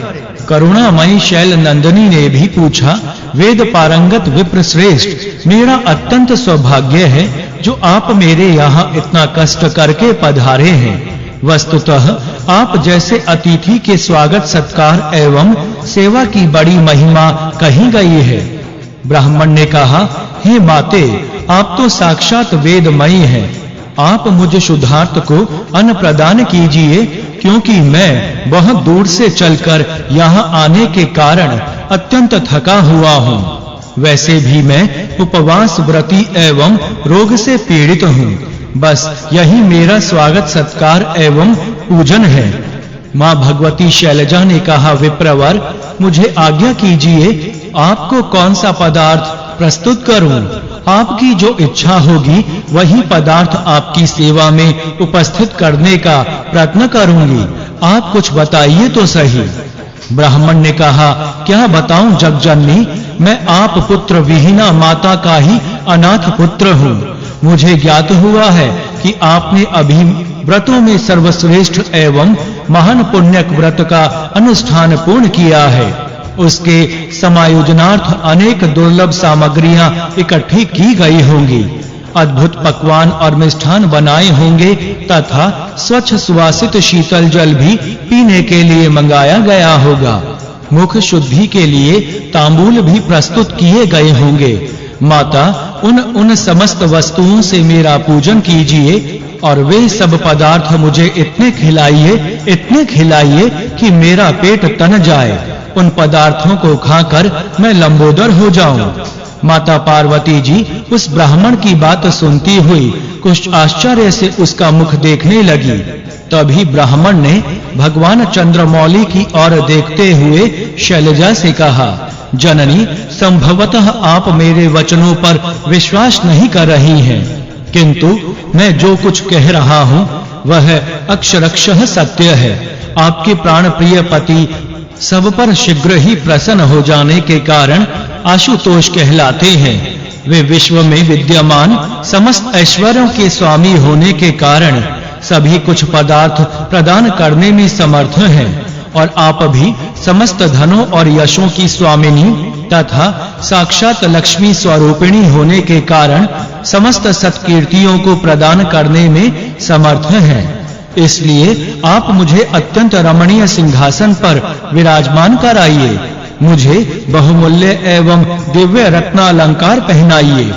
करुणामयी शैल नंदिनी ने भी पूछा, वेद पारंगत विप्र श्रेष्ठ, मेरा अत्यंत सौभाग्य है जो आप मेरे यहाँ इतना कष्ट करके पधारे हैं। वस्तुतः आप जैसे अतिथि के स्वागत सत्कार एवं सेवा की बड़ी महिमा कही गई है। ब्राह्मण ने कहा, हे माते, आप तो साक्षात वेदमयी हैं। आप मुझे शुद्धार्थ को अन्न प्रदान कीजिए, क्योंकि मैं बहुत दूर से चलकर यहाँ आने के कारण अत्यंत थका हुआ हूँ। वैसे भी मैं उपवास व्रती एवं रोग से पीड़ित हूँ। बस यही मेरा स्वागत सत्कार एवं पूजन है। माँ भगवती शैलजा ने कहा, विप्रवर, मुझे आज्ञा कीजिए, आपको कौन सा पदार्थ प्रस्तुत करूं? आपकी जो इच्छा होगी वही पदार्थ आपकी सेवा में उपस्थित करने का प्रयत्न करूंगी। आप कुछ बताइए तो सही। ब्राह्मण ने कहा, क्या बताऊं जगजननी, मैं आप पुत्र विहीना माता का ही अनाथ पुत्र हूँ। मुझे ज्ञात हुआ है कि आपने अभी व्रतों में सर्वश्रेष्ठ एवं महान पुण्यक व्रत का अनुष्ठान पूर्ण किया है। उसके समायोजनार्थ अनेक दुर्लभ सामग्रियां इकट्ठी की गई होंगी। अद्भुत पकवान और मिष्ठान बनाए होंगे तथा स्वच्छ सुवासित शीतल जल भी पीने के लिए मंगाया गया होगा। मुख शुद्धि के लिए तांबूल भी प्रस्तुत किए गए होंगे। माता, उन समस्त वस्तुओं से मेरा पूजन कीजिए और वे सब पदार्थ मुझे इतने खिलाइए कि मेरा पेट तन जाए। उन पदार्थों को खाकर मैं लंबोदर हो जाऊं। माता पार्वती जी उस ब्राह्मण की बात सुनती हुई कुछ आश्चर्य से उसका मुख देखने लगी। तभी ब्राह्मण ने भगवान चंद्रमौली की ओर देखते हुए शैलजा से कहा, जननी, संभवतः आप मेरे वचनों पर विश्वास नहीं कर रही हैं, किंतु मैं जो कुछ कह रहा हूँ वह अक्षरशः सत्य है। आपके प्राण प्रिय पति सब पर शीघ्र ही प्रसन्न हो जाने के कारण आशुतोष कहलाते हैं। वे विश्व में विद्यमान समस्त ऐश्वर्यों के स्वामी होने के कारण सभी कुछ पदार्थ प्रदान करने में समर्थ हैं, और आप भी समस्त धनों और यशों की स्वामिनी तथा साक्षात लक्ष्मी स्वरूपिणी होने के कारण समस्त सत्कीर्तियों को प्रदान करने में समर्थ हैं। इसलिए आप मुझे अत्यंत रमणीय सिंहासन पर विराजमान कराइए। मुझे बहुमूल्य एवं दिव्य रत्नालंकार पहनाइए।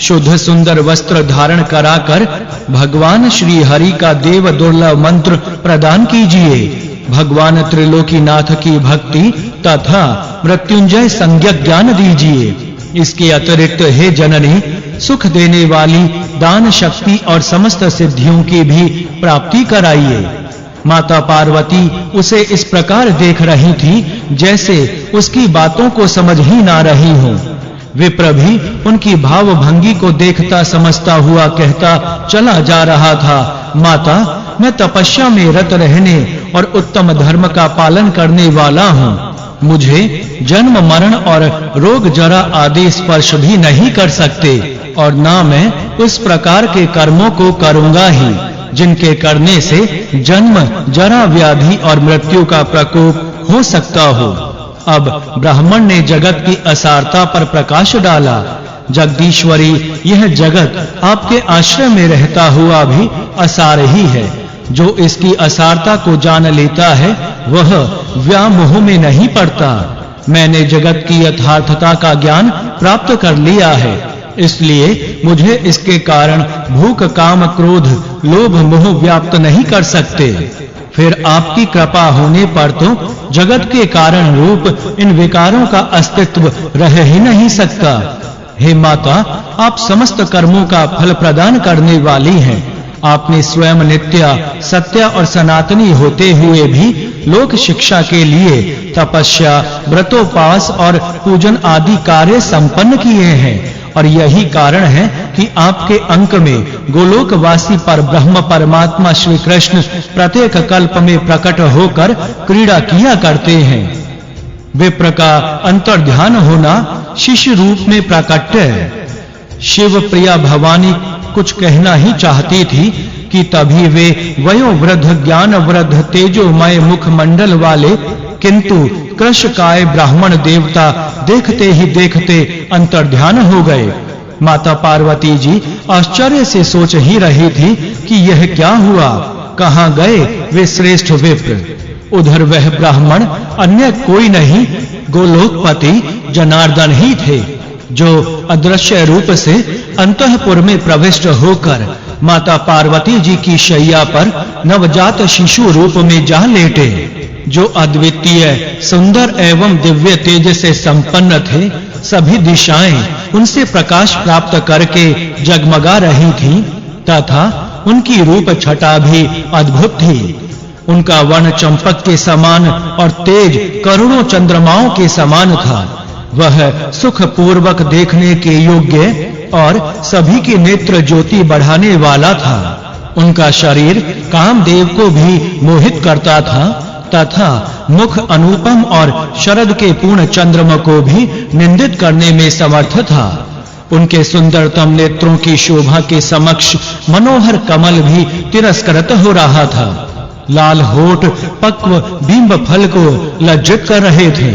शुद्ध सुंदर वस्त्र धारण कराकर भगवान श्री हरि का देव दुर्लभ मंत्र प्रदान कीजिए। भगवान त्रिलोकीनाथ की भक्ति तथा मृत्युंजय संज्ञक ज्ञान दीजिए। इसके अतिरिक्त हे जननी, सुख देने वाली दान शक्ति और समस्त सिद्धियों की भी प्राप्ति कराइए। माता पार्वती उसे इस प्रकार देख रही थी जैसे उसकी बातों को समझ ही ना रही हो। विप्र भी उनकी भावभंगी को देखता समझता हुआ कहता चला जा रहा था, माता, मैं तपस्या में रत रहने और उत्तम धर्म का पालन करने वाला हूँ। मुझे जन्म मरण और रोग जरा आदि स्पर्श भी नहीं कर सकते और ना मैं उस प्रकार के कर्मों को करूंगा ही जिनके करने से जन्म जरा व्याधि और मृत्यु का प्रकोप हो सकता हो। अब ब्राह्मण ने जगत की असारता पर प्रकाश डाला। जगदीश्वरी, यह जगत आपके आश्रय में रहता हुआ भी असार ही है। जो इसकी असारता को जान लेता है वह व्यामोह में नहीं पड़ता। मैंने जगत की यथार्थता का ज्ञान प्राप्त कर लिया है, इसलिए मुझे इसके कारण भूख, काम, क्रोध, लोभ, मोह व्याप्त नहीं कर सकते। फिर आपकी कृपा होने पर तो जगत के कारण रूप इन विकारों का अस्तित्व रह ही नहीं सकता। हे माता, आप समस्त कर्मों का फल प्रदान करने वाली हैं। आपने स्वयं नित्य, सत्य और सनातनी होते हुए भी लोक शिक्षा के लिए तपस्या, व्रतोपवास और पूजन आदि कार्य संपन्न किए हैं और यही कारण है कि आपके अंक में गोलोकवासी पर ब्रह्म परमात्मा श्री कृष्ण प्रत्येक कल्प में प्रकट होकर क्रीड़ा किया करते हैं। विप्र का अंतर्ध्यान होना शिष्य रूप में प्रकट है। शिव प्रिया भवानी कुछ कहना ही चाहती थी कि तभी वे वयोवृद्ध, ज्ञान वृद्ध, तेजोमय मुख मंडल वाले किंतु कृशकाय ब्राह्मण देवता देखते ही देखते अंतर्ध्यान हो गए। माता पार्वती जी आश्चर्य से सोच ही रही थी कि यह क्या हुआ, कहां गए वे श्रेष्ठ विप्र। उधर वह ब्राह्मण अन्य कोई नहीं, गोलोकपति जनार्दन ही थे, जो अदृश्य रूप से अंतःपुर में प्रविष्ट होकर माता पार्वती जी की शैया पर नवजात शिशु रूप में जा लेटे। जो अद्वितीय, सुंदर एवं दिव्य तेज से संपन्न थे। सभी दिशाएं उनसे प्रकाश प्राप्त करके जगमगा रही थीं तथा उनकी रूप छटा भी अद्भुत थी। उनका वर्ण चंपक के समान और तेज करोड़ों चंद्रमाओं के समान था। वह सुख पूर्वक देखने के योग्य और सभी के नेत्र ज्योति बढ़ाने वाला था। उनका शरीर कामदेव को भी मोहित करता था तथा मुख अनुपम और शरद के पूर्ण चंद्रमा को भी निंदित करने में समर्थ था। उनके सुंदरतम नेत्रों की शोभा के समक्ष मनोहर कमल भी तिरस्कृत हो रहा था। लाल होठ पक्व बिंब फल को लज्जित कर रहे थे।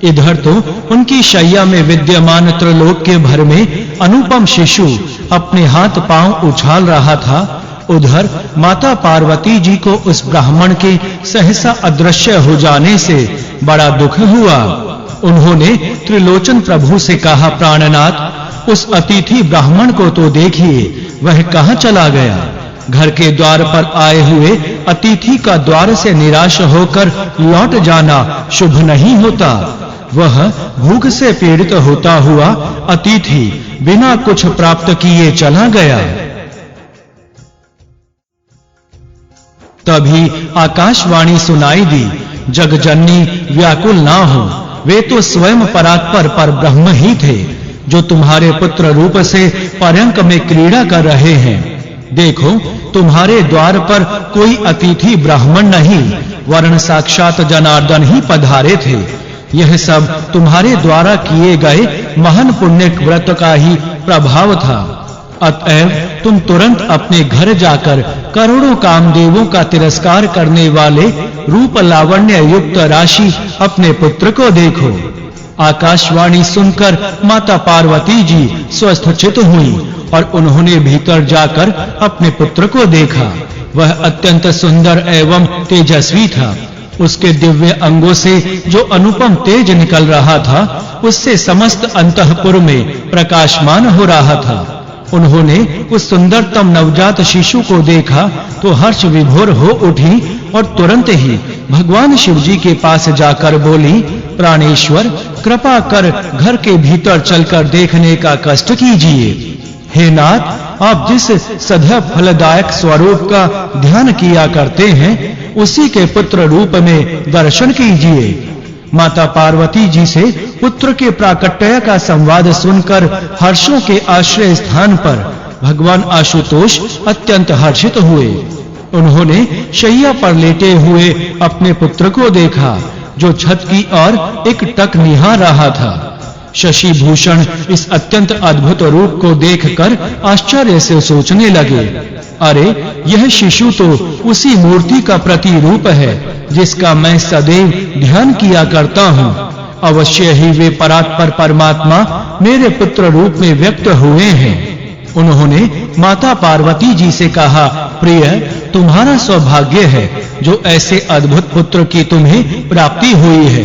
इधर तो उनकी शैया में विद्यमान त्रिलोक्य भर में अनुपम शिशु अपने हाथ पांव उछाल रहा था। उधर माता पार्वती जी को उस ब्राह्मण के सहसा अदृश्य हो जाने से बड़ा दुख हुआ। उन्होंने त्रिलोचन प्रभु से कहा, प्राणनाथ, उस अतिथि ब्राह्मण को तो देखिए, वह कहां चला गया। घर के द्वार पर आए हुए अतिथि का द्वार से निराश होकर लौट जाना शुभ नहीं होता। वह भूख से पीड़ित होता हुआ अतिथि बिना कुछ प्राप्त किए चला गया। तभी आकाशवाणी सुनाई दी, जगजननी व्याकुल ना हो, वे तो स्वयं परात्पर पर ब्रह्म ही थे, जो तुम्हारे पुत्र रूप से पर्यंक में क्रीड़ा कर रहे हैं। देखो, तुम्हारे द्वार पर कोई अतिथि ब्राह्मण नहीं, वर्ण साक्षात जनार्दन ही पधारे थे। यह सब तुम्हारे द्वारा किए गए महान पुण्य व्रत का ही प्रभाव था। अतएव तुम तुरंत अपने घर जाकर करोड़ों कामदेवों का तिरस्कार करने वाले रूप लावण्य युक्त राशि अपने पुत्र को देखो। आकाशवाणी सुनकर माता पार्वती जी स्वस्थचित हुई और उन्होंने भीतर जाकर अपने पुत्र को देखा। वह अत्यंत सुंदर एवं तेजस्वी था। उसके दिव्य अंगों से जो अनुपम तेज निकल रहा था, उससे समस्त अंतःपुर में प्रकाशमान हो रहा था। उन्होंने उस सुंदरतम नवजात शिशु को देखा तो हर्ष विभोर हो उठी और तुरंत ही भगवान शिव जी के पास जाकर बोली, प्राणेश्वर कृपा कर घर के भीतर चलकर देखने का कष्ट कीजिए। हे नाथ, आप जिस सदा फलदायक स्वरूप का ध्यान किया करते हैं, उसी के पुत्र रूप में दर्शन कीजिए। माता पार्वती जी से पुत्र के प्राकट्य का संवाद सुनकर हर्षों के आश्रय स्थान पर भगवान आशुतोष अत्यंत हर्षित हुए। उन्होंने शैया पर लेटे हुए अपने पुत्र को देखा, जो छत की ओर एक टक निहार रहा था। शशि भूषण इस अत्यंत अद्भुत रूप को देखकर आश्चर्य से सोचने लगे, अरे यह शिशु तो उसी मूर्ति का प्रतिरूप है जिसका मैं सदैव ध्यान किया करता हूँ। अवश्य ही वे परात्पर परमात्मा मेरे पुत्र रूप में व्यक्त हुए हैं। उन्होंने माता पार्वती जी से कहा, प्रिय, तुम्हारा सौभाग्य है जो ऐसे अद्भुत पुत्र की तुम्हें प्राप्ति हुई है।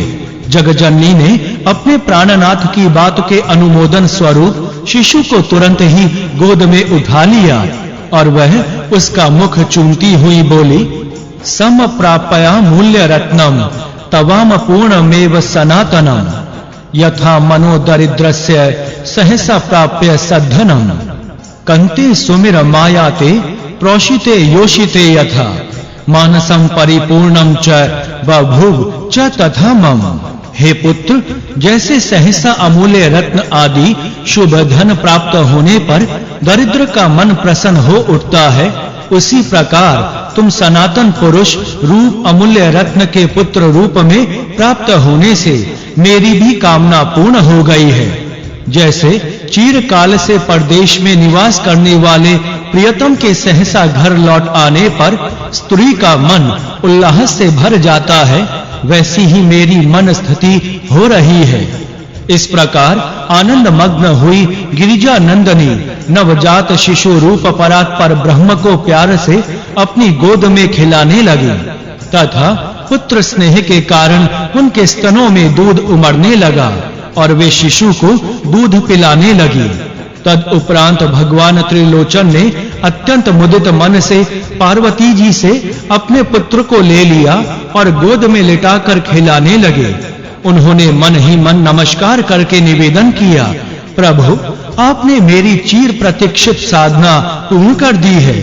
जगजननी ने अपने प्राणनाथ की बात के अनुमोदन स्वरूप शिशु को तुरंत ही गोद में उठा लिया और वह उसका मुख चूमती हुई बोली, सम प्रापया मूल्य रत्नम तवाम पूर्णमेव सनातनम यथा मनो दरिद्रस्य सहसा प्राप्य सद्धनम कंते सुमिर मायाते प्रोषिते योषिते यथा मानसम परिपूर्णम च बभुव च तथा मम। हे पुत्र, जैसे सहसा अमूल्य रत्न आदि शुभ धन प्राप्त होने पर दरिद्र का मन प्रसन्न हो उठता है, उसी प्रकार तुम सनातन पुरुष रूप अमूल्य रत्न के पुत्र रूप में प्राप्त होने से मेरी भी कामना पूर्ण हो गई है। जैसे चिरकाल से परदेश में निवास करने वाले प्रियतम के सहसा घर लौट आने पर स्त्री का मन उल्लास से भर जाता है, वैसी ही मेरी मन स्थिति हो रही है। इस प्रकार आनंद मग्न हुई गिरिजा नंदनी नवजात शिशु रूप परात्पर ब्रह्म को प्यार से अपनी गोद में खिलाने लगी तथा पुत्र स्नेह के कारण उनके स्तनों में दूध उमड़ने लगा और वे शिशु को दूध पिलाने लगी। तद उपरांत भगवान त्रिलोचन ने अत्यंत मुदित मन से पार्वती जी से अपने पुत्र को ले लिया और गोद में लिटाकर खिलाने लगे। उन्होंने मन ही मन नमस्कार करके निवेदन किया, प्रभु, आपने मेरी चिर प्रतीक्षित साधना पूर्ण कर दी है।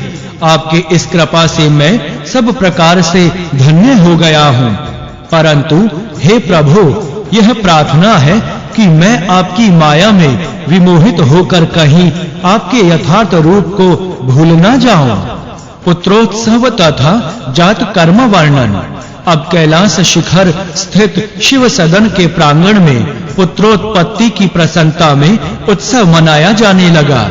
आपके इस कृपा से मैं सब प्रकार से धन्य हो गया हूँ। परंतु हे प्रभु, यह प्रार्थना है कि मैं आपकी माया में विमोहित होकर कहीं आपके यथार्थ रूप को भूल न जाऊं। पुत्रोत्सव तथा जात कर्म वर्णन। अब कैलाश शिखर स्थित शिव सदन के प्रांगण में पुत्रोत्पत्ति की प्रसन्नता में उत्सव मनाया जाने लगा।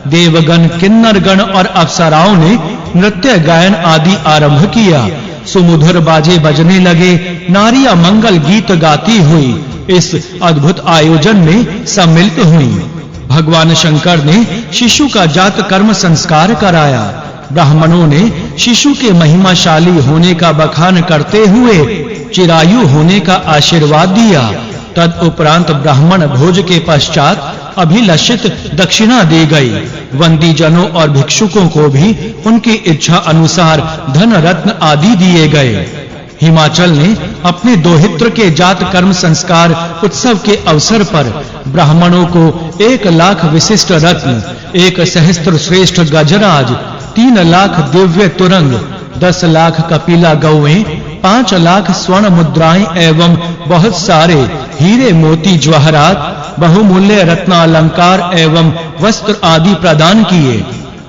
देवगण, किन्नरगण और अप्सराओं ने नृत्य गायन आदि आरंभ किया। सुमधुर बाजे बजने लगे। नारियां मंगल गीत गाती हुई इस अद्भुत आयोजन में सम्मिलित हुई। भगवान शंकर ने शिशु का जात कर्म संस्कार कराया। ब्राह्मणों ने शिशु के महिमाशाली होने का बखान करते हुए चिरायु होने का आशीर्वाद दिया। तद उपरांत ब्राह्मण भोज के पश्चात अभिलषित दक्षिणा दी गई। वंदी जनों और भिक्षुकों को भी उनकी इच्छा अनुसार धन रत्न आदि दिए गए। हिमाचल ने अपने दोहित्र के जात कर्म संस्कार उत्सव के अवसर पर ब्राह्मणों को 1 लाख विशिष्ट रत्न, 1 सहस्त्र श्रेष्ठ गजराज, 3 लाख दिव्य तुरंग, 10 लाख कपिला गौएं, 5 लाख स्वर्ण मुद्राएं एवं बहुत सारे हीरे मोती जवाहरात, बहुमूल्य रत्नालंकार एवं वस्त्र आदि प्रदान किए।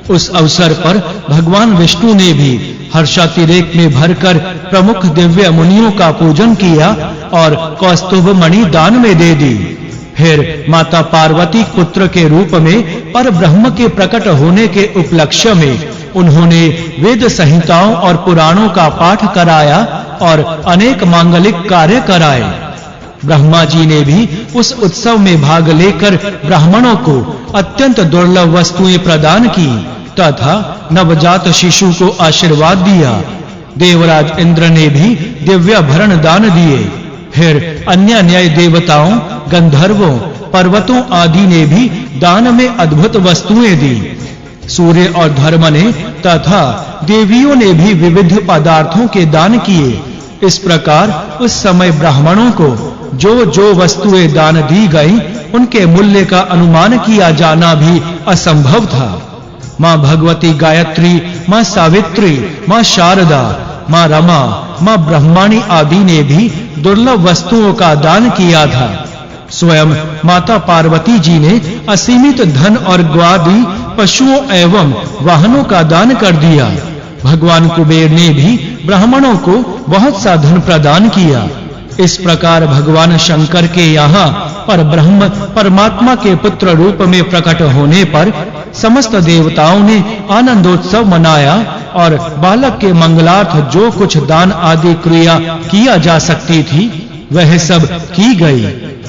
उस अवसर पर भगवान विष्णु ने भी हर्षातिरेक में भरकर प्रमुख दिव्य मुनियों का पूजन किया और कौस्तुभ मणि दान में दे दी। फिर माता पार्वती पुत्र के रूप में पर ब्रह्म के प्रकट होने के उपलक्ष्य में उन्होंने वेद संहिताओं और पुराणों का पाठ कराया और अनेक मांगलिक कार्य कराए। ब्रह्मा जी ने भी उस उत्सव में भाग लेकर ब्राह्मणों को अत्यंत दुर्लभ वस्तुएं प्रदान की तथा नवजात शिशु को आशीर्वाद दिया। देवराज इंद्र ने भी दिव्याभरण दान दिए। फिर अन्य न्याय देवताओं, गंधर्वों, पर्वतों आदि ने भी दान में अद्भुत वस्तुएं दी। सूर्य और धर्म ने तथा देवियों ने भी विविध पदार्थों के दान किए। इस प्रकार उस समय ब्राह्मणों को जो वस्तुएं दान दी गई उनके मूल्य का अनुमान किया जाना भी असंभव था। मां भगवती गायत्री, मां सावित्री, मां शारदा, मां रमा, मां ब्रह्माणी आदि ने भी दुर्लभ वस्तुओं का दान किया था। स्वयं माता पार्वती जी ने असीमित धन और ग्वादि पशुओं एवं वाहनों का दान कर दिया। भगवान कुबेर ने भी ब्राह्मणों को बहुत सा धन प्रदान किया। इस प्रकार भगवान शंकर के यहाँ पर ब्रह्म परमात्मा के पुत्र रूप में प्रकट होने पर समस्त देवताओं ने आनंदोत्सव मनाया और बालक के मंगलार्थ जो कुछ दान आदि क्रिया किया जा सकती थी वह सब की गई।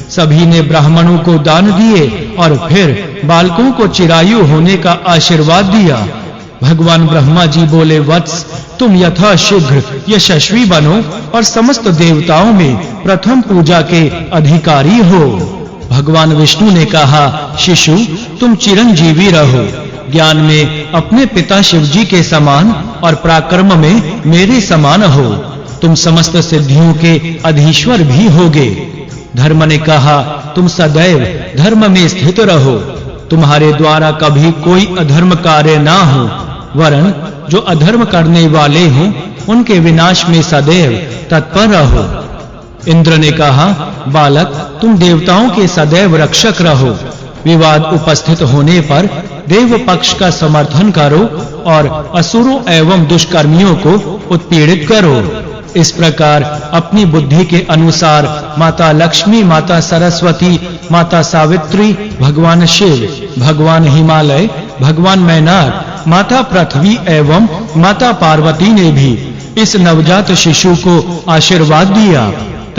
सभी ने ब्राह्मणों को दान दिए और फिर बालकों को चिरायु होने का आशीर्वाद दिया। भगवान ब्रह्मा जी बोले, वत्स तुम यथाशीघ्र यशस्वी बनो और समस्त देवताओं में प्रथम पूजा के अधिकारी हो। भगवान विष्णु ने कहा, शिशु तुम चिरंजीवी रहो, ज्ञान में अपने पिता शिवजी के समान और पराक्रम में मेरे समान हो। तुम समस्त सिद्धियों के अधीश्वर भी होगे। धर्म ने कहा, तुम सदैव धर्म में स्थित रहो, तुम्हारे द्वारा कभी कोई अधर्म कार्य ना हो, वरन जो अधर्म करने वाले हों उनके विनाश में सदैव तत्पर रहो। इंद्र ने कहा, बालक तुम देवताओं के सदैव रक्षक रहो, विवाद उपस्थित होने पर देव पक्ष का समर्थन करो और असुरों एवं दुष्कर्मियों को उत्पीड़ित करो। इस प्रकार अपनी बुद्धि के अनुसार माता लक्ष्मी, माता सरस्वती, माता सावित्री, भगवान शिव, भगवान हिमालय, भगवान मैनाक, माता पृथ्वी एवं माता पार्वती ने भी इस नवजात शिशु को आशीर्वाद दिया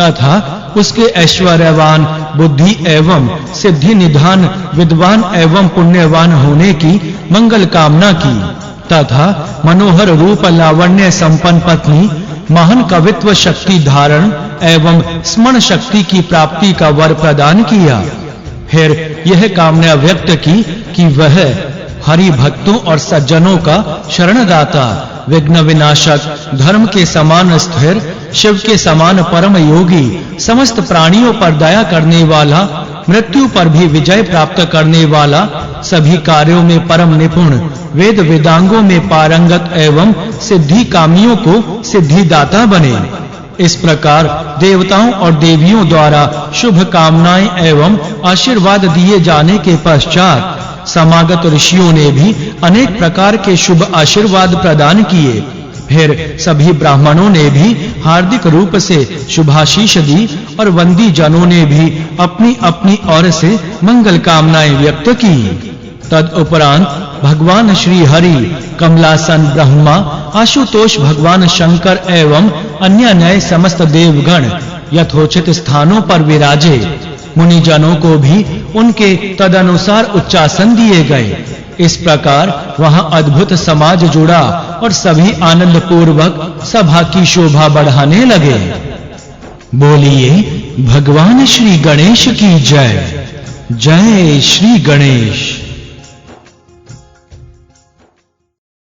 तथा उसके ऐश्वर्यवान, बुद्धि एवं सिद्धि निधान, विद्वान एवं पुण्यवान होने की मंगल कामना की तथा मनोहर रूप लावण्य संपन्न पत्नी, महान कवित्व शक्ति धारण एवं स्मरण शक्ति की प्राप्ति का वर प्रदान किया। फिर यह कामना व्यक्त की कि वह हरि भक्तों और सज्जनों का शरणदाता, विघ्न विनाशक, धर्म के समान स्थिर, शिव के समान परम योगी, समस्त प्राणियों पर दया करने वाला, मृत्यु पर भी विजय प्राप्त करने वाला, सभी कार्यों में परम निपुण, वेद वेदांगों में पारंगत एवं सिद्धि कामियों को सिद्धिदाता बने। इस प्रकार देवताओं और देवियों द्वारा शुभ कामनाएं एवं आशीर्वाद दिए जाने के पश्चात समागत ऋषियों ने भी अनेक प्रकार के शुभ आशीर्वाद प्रदान किए। फिर सभी ब्राह्मणों ने भी हार्दिक रूप से शुभाशीष दी और वंदी जनों ने भी अपनी ओर से मंगल कामनाएं व्यक्त की। तदुपरांत भगवान श्री हरि, कमलासन ब्रह्मा, आशुतोष भगवान शंकर एवं अन्य नए समस्त देवगण यथोचित स्थानों पर विराजे। मुनि जनों को भी उनके तदनुसार उच्चासन दिए गए। इस प्रकार वहां अद्भुत समाज जुड़ा और सभी आनंद पूर्वक सभा की शोभा बढ़ाने लगे। बोलिए भगवान श्री गणेश की जय। जय श्री गणेश।